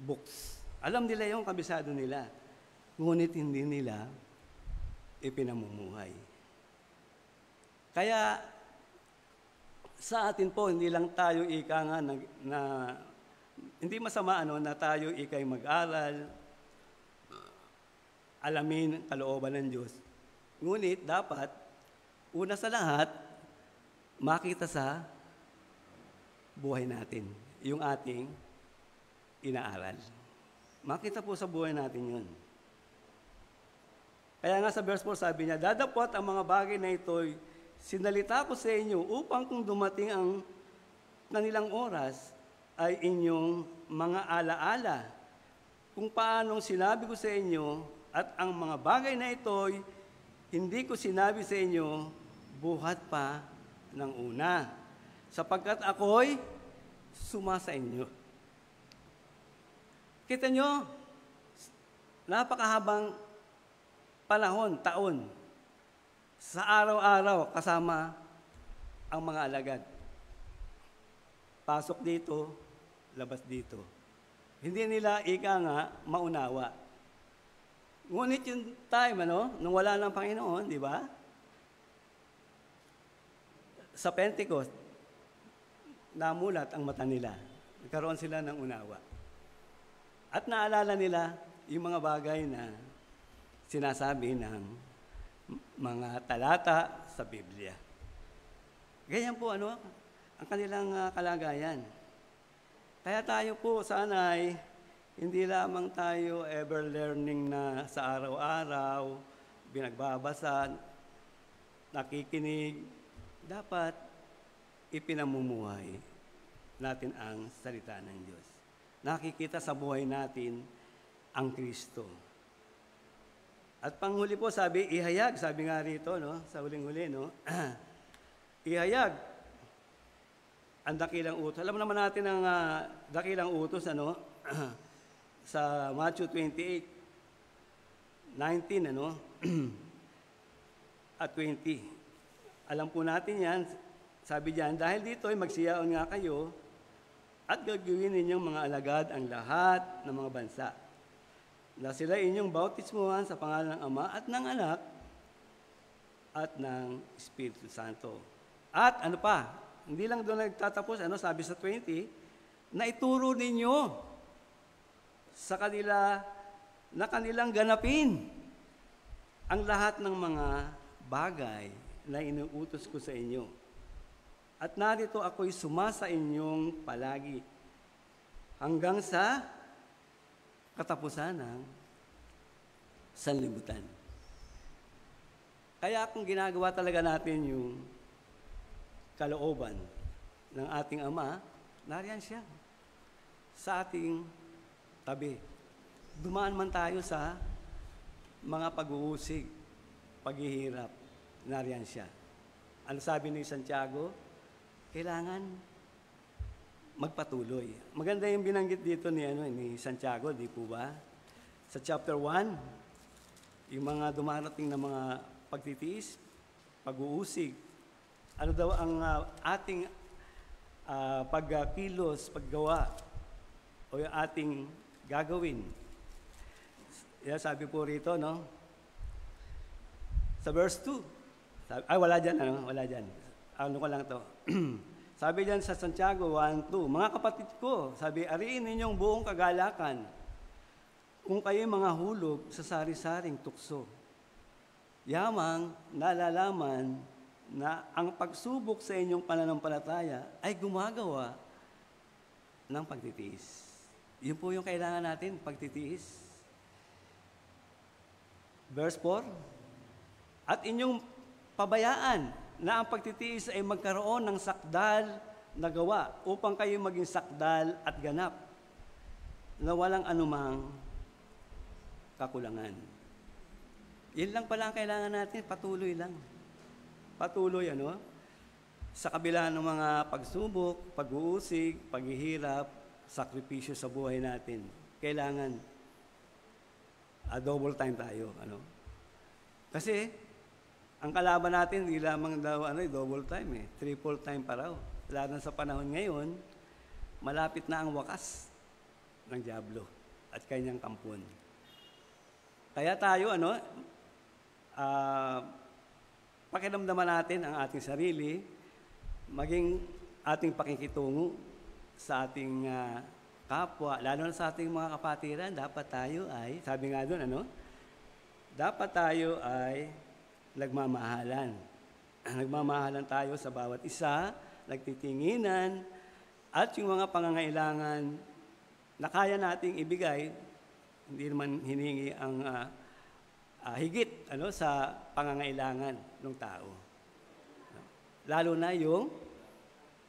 books. Alam nila yung kabisado nila. Ngunit hindi nila ipinamumuhay. Kaya sa atin po, hindi lang tayo hindi masama na tayo ikay mag-aral, alamin kalooban ng Diyos. Ngunit dapat, una sa lahat, makita sa buhay natin yung ating inaaral. Makita po sa buhay natin yun. Kaya nga sa verse 4 sabi niya, dadapot ang mga bagay na ito'y sinalita ko sa inyo upang kung dumating ang kanilang oras ay inyong mga alaala kung paanong sinabi ko sa inyo at ang mga bagay na ito'y hindi ko sinabi sa inyo buhat pa ng una sapagkat ako'y sumasa inyo. Kita nyo, napakahabang panahon, taon, sa araw-araw kasama ang mga alagad. Pasok dito, labas dito. Hindi nila maunawa. Ngunit yung time, nung wala ng Panginoon, di ba? Sa Pentecost, namulat ang mata nila. Nagkaroon sila ng unawa. At naalala nila yung mga bagay na sinasabi ng mga talata sa Biblia. Ganyan po ang kanilang kalagayan. Kaya tayo po sana ay hindi lamang tayo ever learning na sa araw-araw, binagbabasa, nakikinig. Dapat ipinamumuhay natin ang salita ng Diyos. Nakikita sa buhay natin ang Kristo. At panghuli po sabi, ihayag, sabi nga rito, sa huling-huli, ihayag ang dakilang utos. Alam naman natin ang dakilang utos, ano? Sa Matthew 28:19, ano? At 20. Alam po natin yan, sabi diyan, dahil dito ay magsiyaon nga kayo at gagawin ninyong mga alagad ang lahat ng mga bansa, na sila inyong bautismuhan sa pangalan ng Ama at ng Anak at ng Espiritu Santo. At ano pa, hindi lang doon nagtatapos, ano sabi sa 20, na ituro ninyo sa kanila na kanilang ganapin ang lahat ng mga bagay na inuutos ko sa inyo. At narito ako'y sumasa inyong palagi hanggang sa katapusan ng sanlibutan. Kaya kung ginagawa talaga natin yung kalooban ng ating Ama, nariyan siya sa ating tabi. Dumaan man tayo sa mga pag-uusig, paghihirap, nariyan siya. Ano sabi ni Santiago? Kailangan magpatuloy. Maganda yung binanggit dito ni Santiago, di po ba? Sa chapter 1, yung mga dumarating na mga pagtitiis, pag-uusig, ano daw ang ating pagkilos, paggawa, o yung ating gagawin. Yan, sabi po rito, no? Sa verse 2, wala dyan, ano? Wala dyan. Ano ko lang to. Sabi diyan sa Santiago 1:2, mga kapatid ko, sabi, ariin ninyong buong kagalakan kung kayo'y mga hulog sa sari-saring tukso. Yamang nalalaman na ang pagsubok sa inyong pananampalataya ay gumagawa ng pagtitiis. Yun po yung kailangan natin, pagtitiis. Verse 4, at inyong pabayaan na ang pagtitiis ay magkaroon ng sakdal na gawa upang kayo maging sakdal at ganap na walang anumang kakulangan. Yan lang pala ang kailangan natin, patuloy lang. Patuloy, ano? Sa kabila ng mga pagsubok, pag-uusig, paghihirap, sakripisyo sa buhay natin, kailangan double time tayo, ano? Kasi ang kalaban natin, hindi lamang daw double time, triple time pa raw. Lalo na sa panahon ngayon, malapit na ang wakas ng dyablo at kanyang kampon. Kaya tayo, pakiramdaman natin ang ating sarili, maging ating pakikitungo sa ating kapwa, lalo na sa ating mga kapatiran, dapat tayo ay, sabi nga doon, dapat tayo ay nagmamahalan. Nagmamahalan tayo sa bawat isa, nagtitinginan, at yung mga pangangailangan na kaya nating ibigay, hindi naman hiningi ang higit sa pangangailangan ng tao. Lalo na yung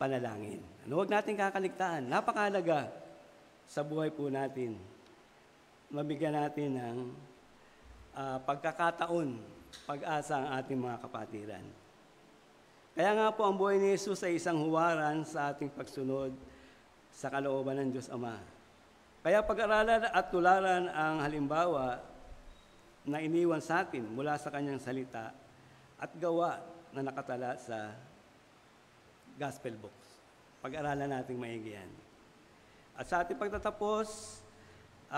panalangin. Huwag natin kakaligtaan. Napakahalaga sa buhay po natin. Mabigyan natin ng pagkakataon, pag-asa ang ating mga kapatiran. Kaya nga po ang buhay ni Jesus ay isang huwaran sa ating pagsunod sa kalooban ng Diyos Ama. Kaya pag-aralan at tularan ang halimbawa na iniwan sa atin mula sa kanyang salita at gawa na nakatala sa gospel books. Pag-aralan natin maigi yan. At sa ating pagtatapos,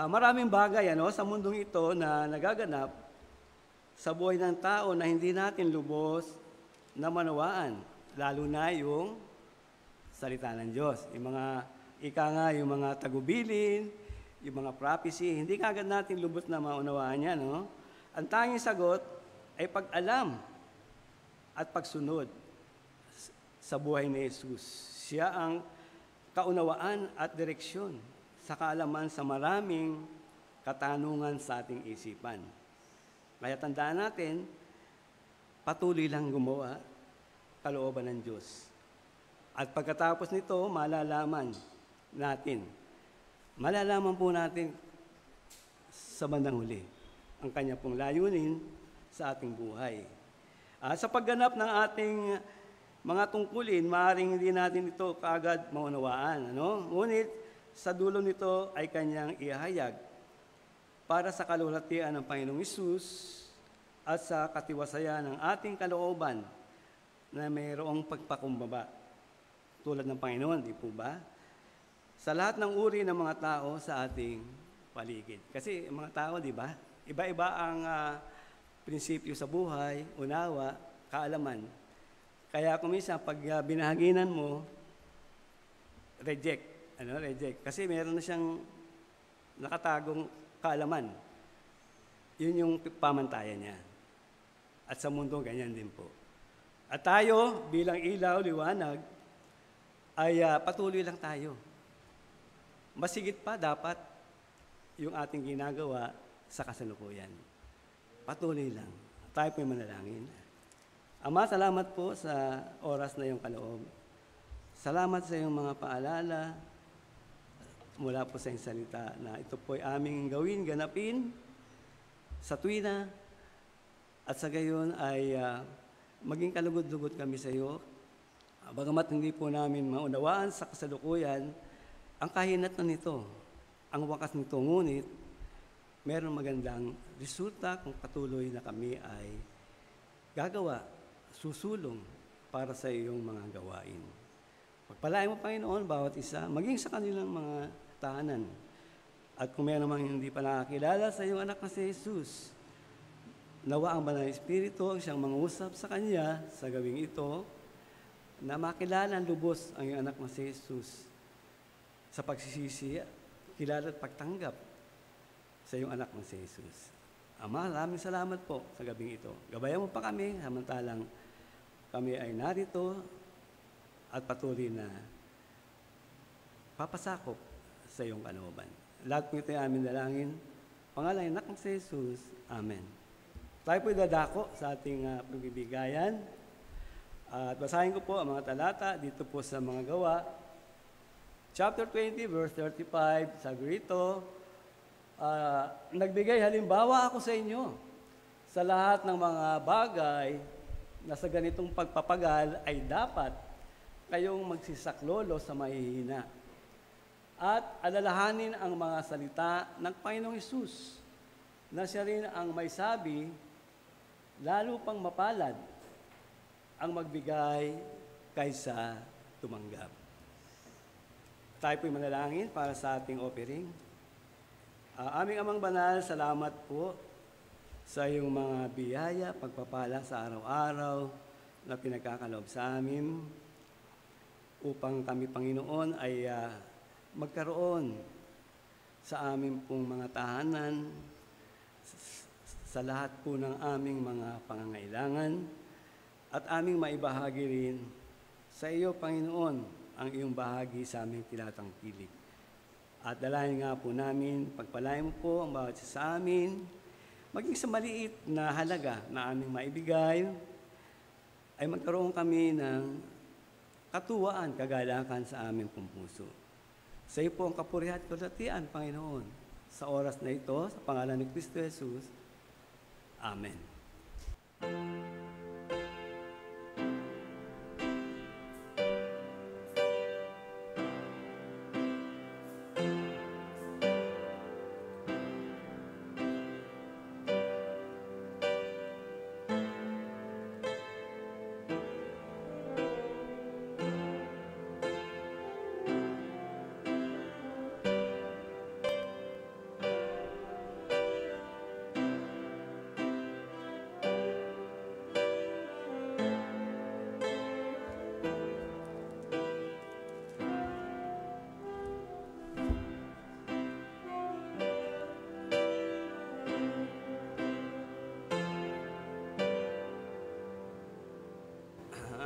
maraming bagay sa mundong ito na nagaganap sa buhay ng tao na hindi natin lubos na manawaan, lalo na yung salita ng Diyos. Yung mga yung mga tagubilin, yung mga prophecy, hindi kagad natin lubos na maunawaan yan. Ang tanging sagot ay pag-alam at pagsunod sa buhay ni Jesus. Siya ang kaunawaan at direksyon sa kaalaman sa maraming katanungan sa ating isipan. Kaya tandaan natin, patuloy lang gumawa kalooban ng Diyos. At pagkatapos nito, malalaman po natin sa bandang huli ang kanya pong layunin sa ating buhay. Sa pagganap ng ating mga tungkulin, maaaring hindi natin ito kaagad maunawaan. Ano? Ngunit sa dulo nito ay kanyang ihayag para sa kalulatian ng Panginoong Hesus at sa katiwasayan ng ating kalooban na mayroong pagpakumbaba tulad ng Panginoon, di po ba? Sa lahat ng uri ng mga tao sa ating paligid. Kasi mga tao, di ba? Iba-iba ang prinsipyo sa buhay, unawa, kaalaman. Kaya kung minsan, pag binahaginan mo, reject. Reject. Kasi meron na siyang nakatagong kaalaman. Yun yung pamantayan niya. At sa mundo, ganyan din po. At tayo, bilang ilaw, liwanag, ay patuloy lang tayo. Masigit pa dapat yung ating ginagawa sa kasalukuyan. Patuloy lang. Tayo po'y manalangin. Ama, salamat po sa oras na iyong kaloob. Salamat sa iyong mga paalala mula po sa iyong salita na ito po'y aming gawin, ganapin sa tuwina at sa gayon ay maging kalugod-lugod kami sa iyo. Bagamat hindi po namin maunawaan sa kasalukuyan ang kahinatan nito, ang wakas nito, ngunit meron magandang resulta kung patuloy na kami ay gagawa, susulong para sa iyong mga gawain. Pagpalain mo, Panginoon, bawat isa, maging sa kanilang mga tahanan. At kung meron mang hindi pa nakakilala sa iyong anak na si Jesus, nawa ang Banal na Espiritu ang siyang mangusap sa kanya sa gawing ito, na makilala ang lubos ang iyong anak na si Jesus sa pagsisisi, kilala at pagtanggap sa iyong anak na si Jesus. Ama, maraming salamat po sa gabing ito. Gabayan mo pa kami, samantalang kami ay narito at patuloy na papasakop sa iyong kalooban. Lahat po ito ay aming dalangin. Pangalan ng anak ng si Jesus. Amen. Tayo po dadako sa ating pagbibigayan. At basahin ko po ang mga talata dito po sa mga gawa. Chapter 20, verse 35, sabi rito, nagbigay halimbawa ako sa inyo sa lahat ng mga bagay na sa ganitong pagpapagal ay dapat kayong magsisaklolo sa mahihina at alalahanin ang mga salita ng Panginoong Hesus na siya rin ang may sabi, lalo pang mapalad ang magbigay kaysa tumanggap. Tayo po'y manalangin para sa ating offering. Aming Amang Banal, salamat po sa iyong mga biyaya, pagpapala sa araw-araw na pinagkakaloob sa amin upang kami, Panginoon, ay magkaroon sa aming pong mga tahanan, sa lahat po ng aming mga pangangailangan, at aming maibahagi rin sa iyo, Panginoon, ang iyong bahagi sa aming tinatangkilik. At dalayan nga po namin, pagpalain mo po ang bawat isa sa amin, maging sa maliit na halaga na aming maibigay, ay magkaroon kami ng katuwaan, kagalakan sa aming puso. Sa iyo po ang kapurihan at kalulatian, Panginoon, sa oras na ito, sa pangalan ni Kristo Jesus. Amen.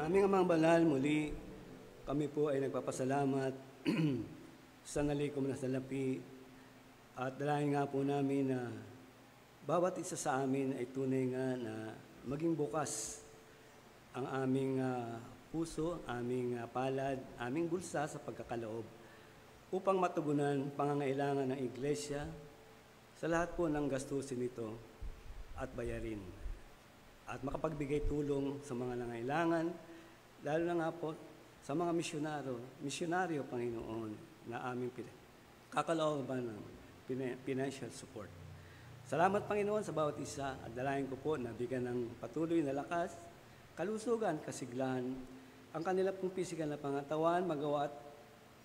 Aming Amang Banal, muli kami po ay nagpapasalamat sa nalikom na salapi at dalangin nga po namin na bawat isa sa amin ay tunay nga na maging bukas ang aming puso, aming palad, aming bulsa sa pagkakaloob upang matugunan pangangailangan ng Iglesia sa lahat po ng gastusin nito at bayarin at makapagbigay tulong sa mga nangailangan lalo na nga po sa mga misyonaryo, Panginoon, na aming kakalooban ng financial support. Salamat, Panginoon, sa bawat isa at dalayan ko po na bigyan ng patuloy na lakas, kalusugan, kasiglahan, ang kanila pong pisikal na pangatawan, magawa at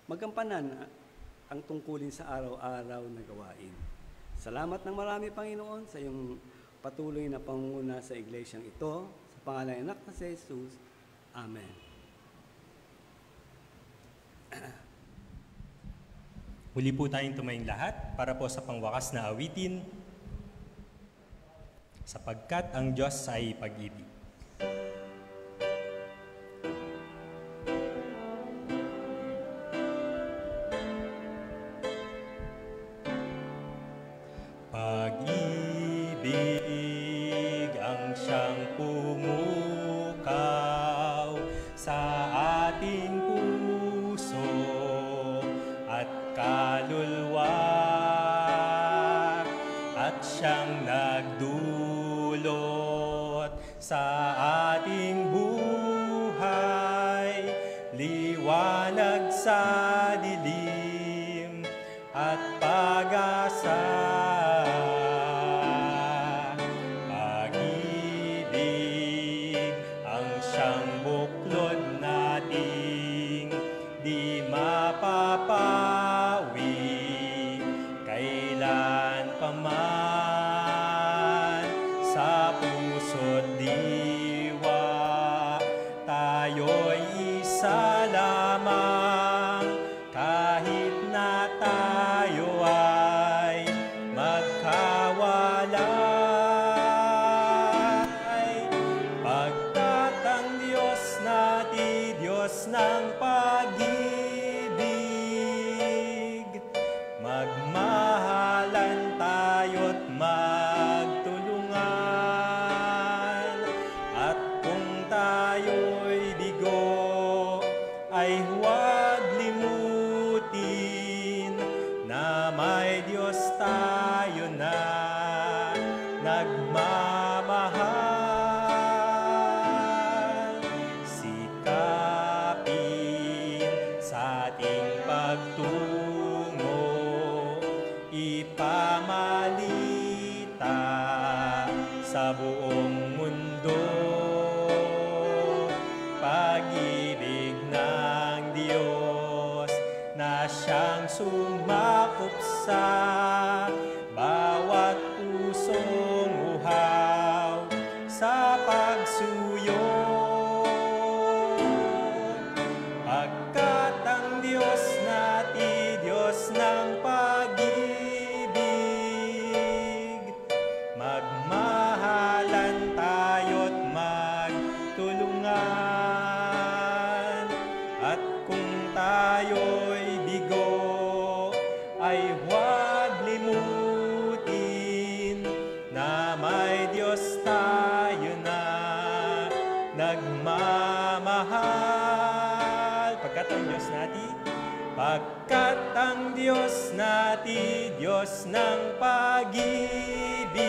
magampanan ang tungkulin sa araw-araw na gawain. Salamat ng marami, Panginoon, sa iyong patuloy na pangunguna sa iglesyang ito. Sa pangalan ng anak na si Jesus. Amen. Muli po tayong tumayong lahat para po sa pangwakas na awitin, sapagkat ang Diyos ay pag-ibig. Pag-ibig ang siyang pumukaw sa ating puso at kaluluwa at siyang nagdulot sa ating buhay, liwanag sa dilim at pag-asa. Pag-ibig ang siyang buklod nating di mapapawi kailan paman sa puso't diwa. Tayo'y isa lamang kahit na tayo ay magkawalay, pagkat ang Diyos natin, Diyos ng pag-ibig, magmahalan tayo't magtulungan, at kung tayo'y bigo ay huwag limutin na may Diyos tayo na nagmamahal. Sikapin sa ating pagtungo, ipamalita sa buong mundo, pag-ibig ng Diyos na siyang sumakop sa bawat pusong uhaw sa pagsuyo. Pagkat ang Diyos natin, Diyos ng pag-ibig, magmahalan tayo't magtulungan, at kung tayo'y bigo ay huwag limutin na may Diyos tayo na nagmamahal. Pagkat ang Diyos natin, pagkat ang Diyos natin, Diyos ng pag-ibig,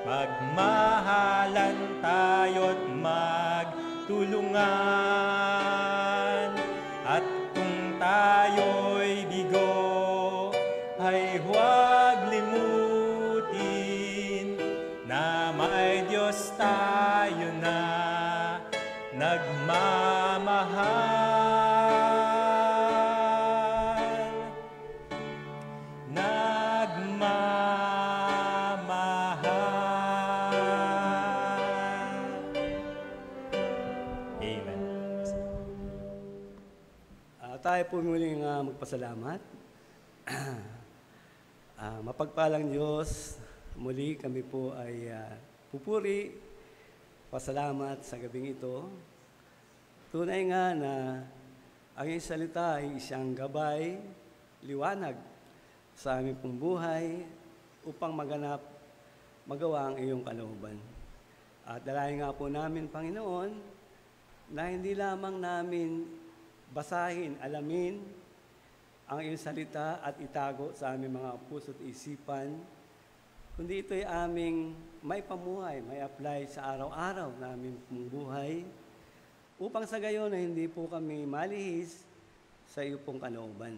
magmahalan tayo't magtulungan, at kung tayo'y bigo ay huwag limutin na may Diyos tayo na nagmamahal. Amen. Tayo po muling magpasalamat. Mapagpalang Diyos, muli kami po ay pupuri, pasalamat sa gabing ito. Tunay nga na ang iyong salita ay isang gabay, liwanag sa aming pong buhay upang magawa ang iyong kalooban. At dalayan nga po namin, Panginoon, na hindi lamang namin basahin, alamin ang iyong salita at itago sa aming mga puso't isipan, kundi ito'y aming may pamuhay, may apply sa araw-araw namin pong buhay, upang sa gayon ay hindi po kami malihis sa iyo pong kalooban.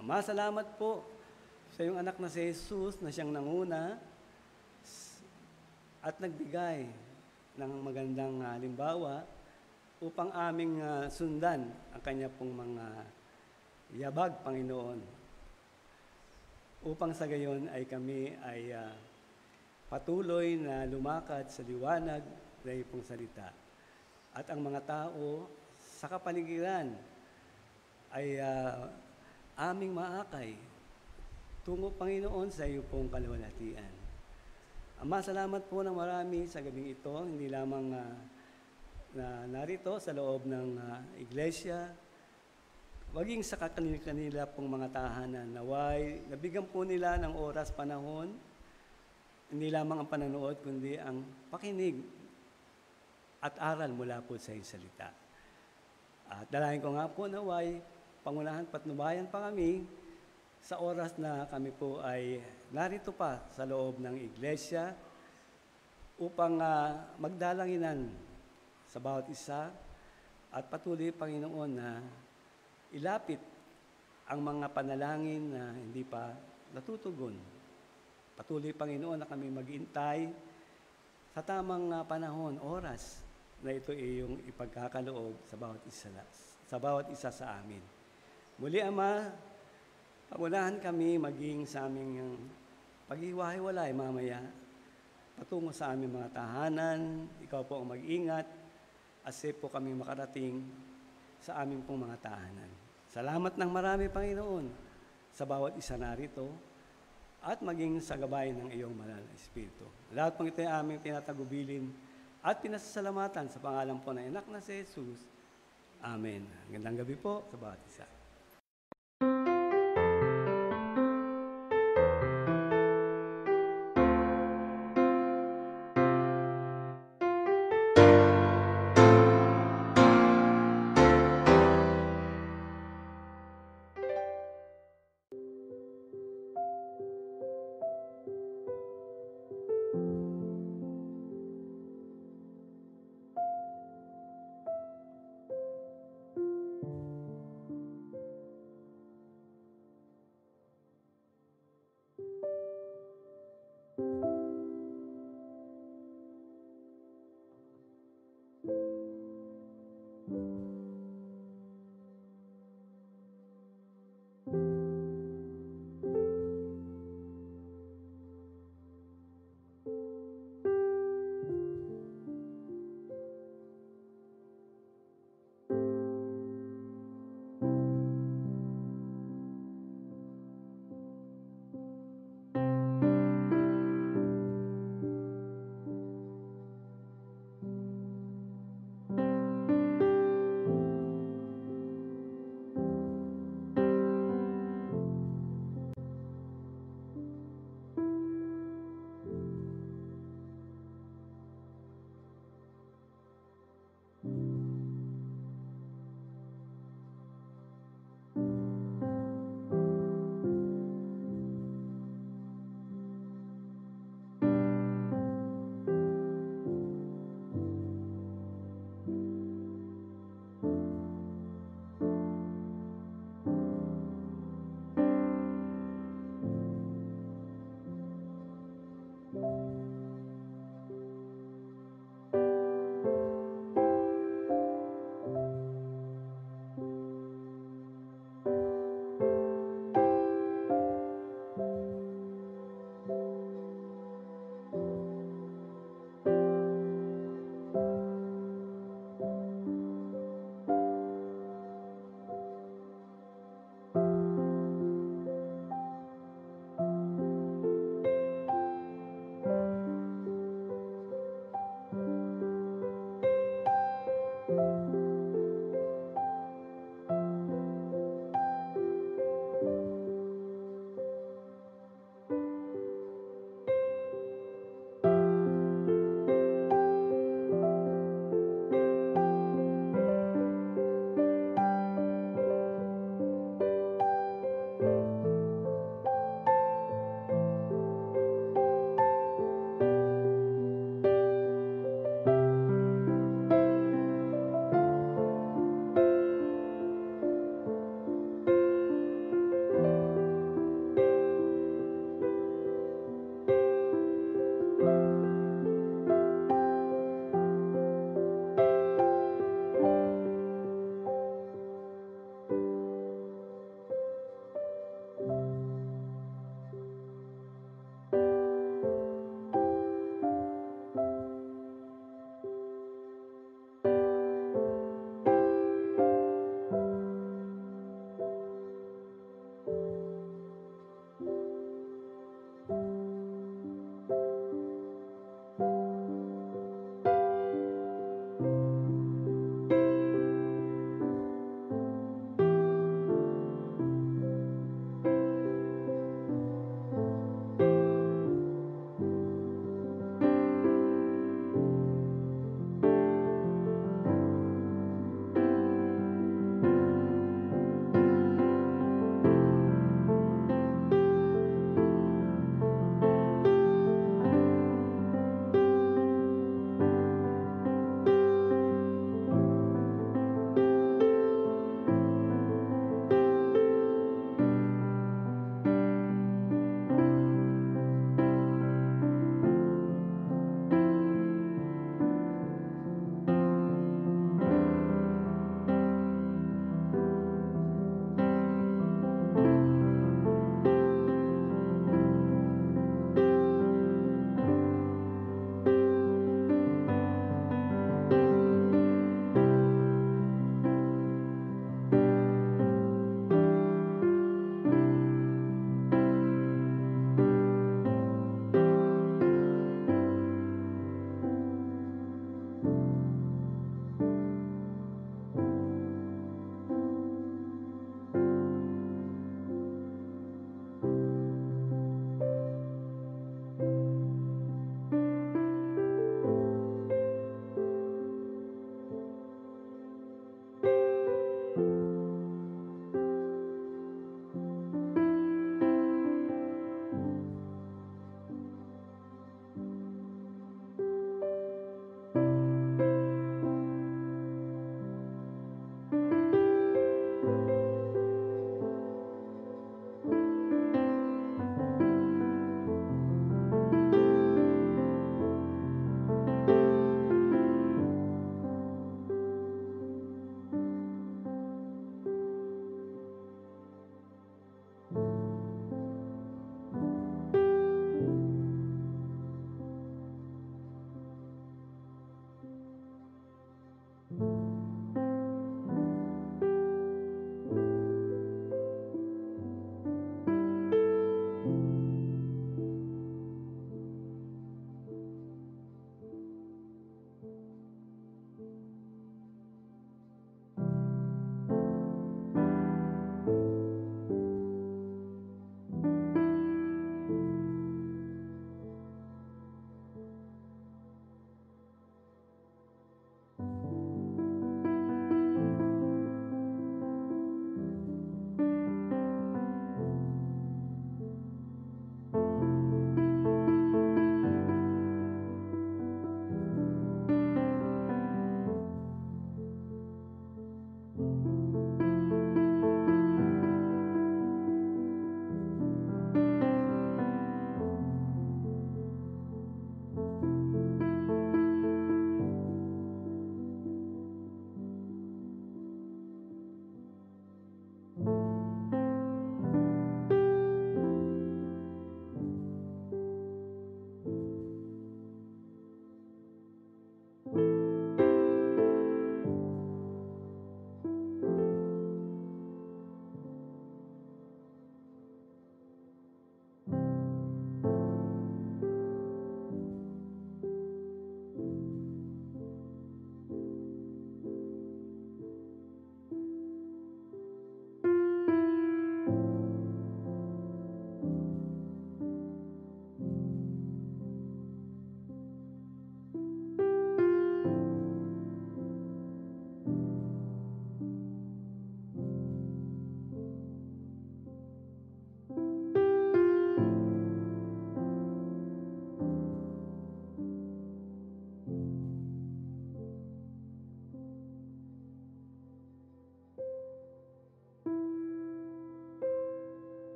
Ama, salamat po sa iyong anak na si Jesus na siyang nanguna at nagbigay ng magandang halimbawa upang aming sundan ang kanya pong mga yabag, Panginoon. Upang sa gayon ay kami ay patuloy na lumakad sa liwanag na iyong pong salita. At ang mga tao sa kapaligiran ay aming maakay tungo, Panginoon, sa iyo pong kaluwalhatian. Ama, salamat po ng marami sa gabing ito, hindi lamang na narito sa loob ng iglesia, maging sa kanila pong mga tahanan, naway nabigyan po nila ng oras, panahon, hindi lamang ang pananood, kundi ang pakinig at aral mula po sa iyong salita. At dalahin ko nga po naway, pangunahan patnubayan pa kami sa oras na kami po ay narito pa sa loob ng iglesia upang magdalanginan sa bawat isa at patuloy, Panginoon, na ilapit ang mga panalangin na hindi pa natutugon. Patuloy, Panginoon, na kami maghintay sa tamang panahon, oras na ito ay iyong ipagkakaloob sa bawat isa sa amin. Muli, Ama, pangunahan kami maging sa aming paghiwa-hiwalay mamaya patungo sa aming mga tahanan. Ikaw po ang mag-ingat at safe po kami makarating sa aming pong mga tahanan. Salamat ng marami, Panginoon, sa bawat isa narito at maging sa gabay ng iyong banal na Espiritu. Lahat pong ito ay aming tinatagubilin at pinasasalamatan sa pangalan po ng anak na si Jesus. Amen. Gandang gabi po sa bawat isa.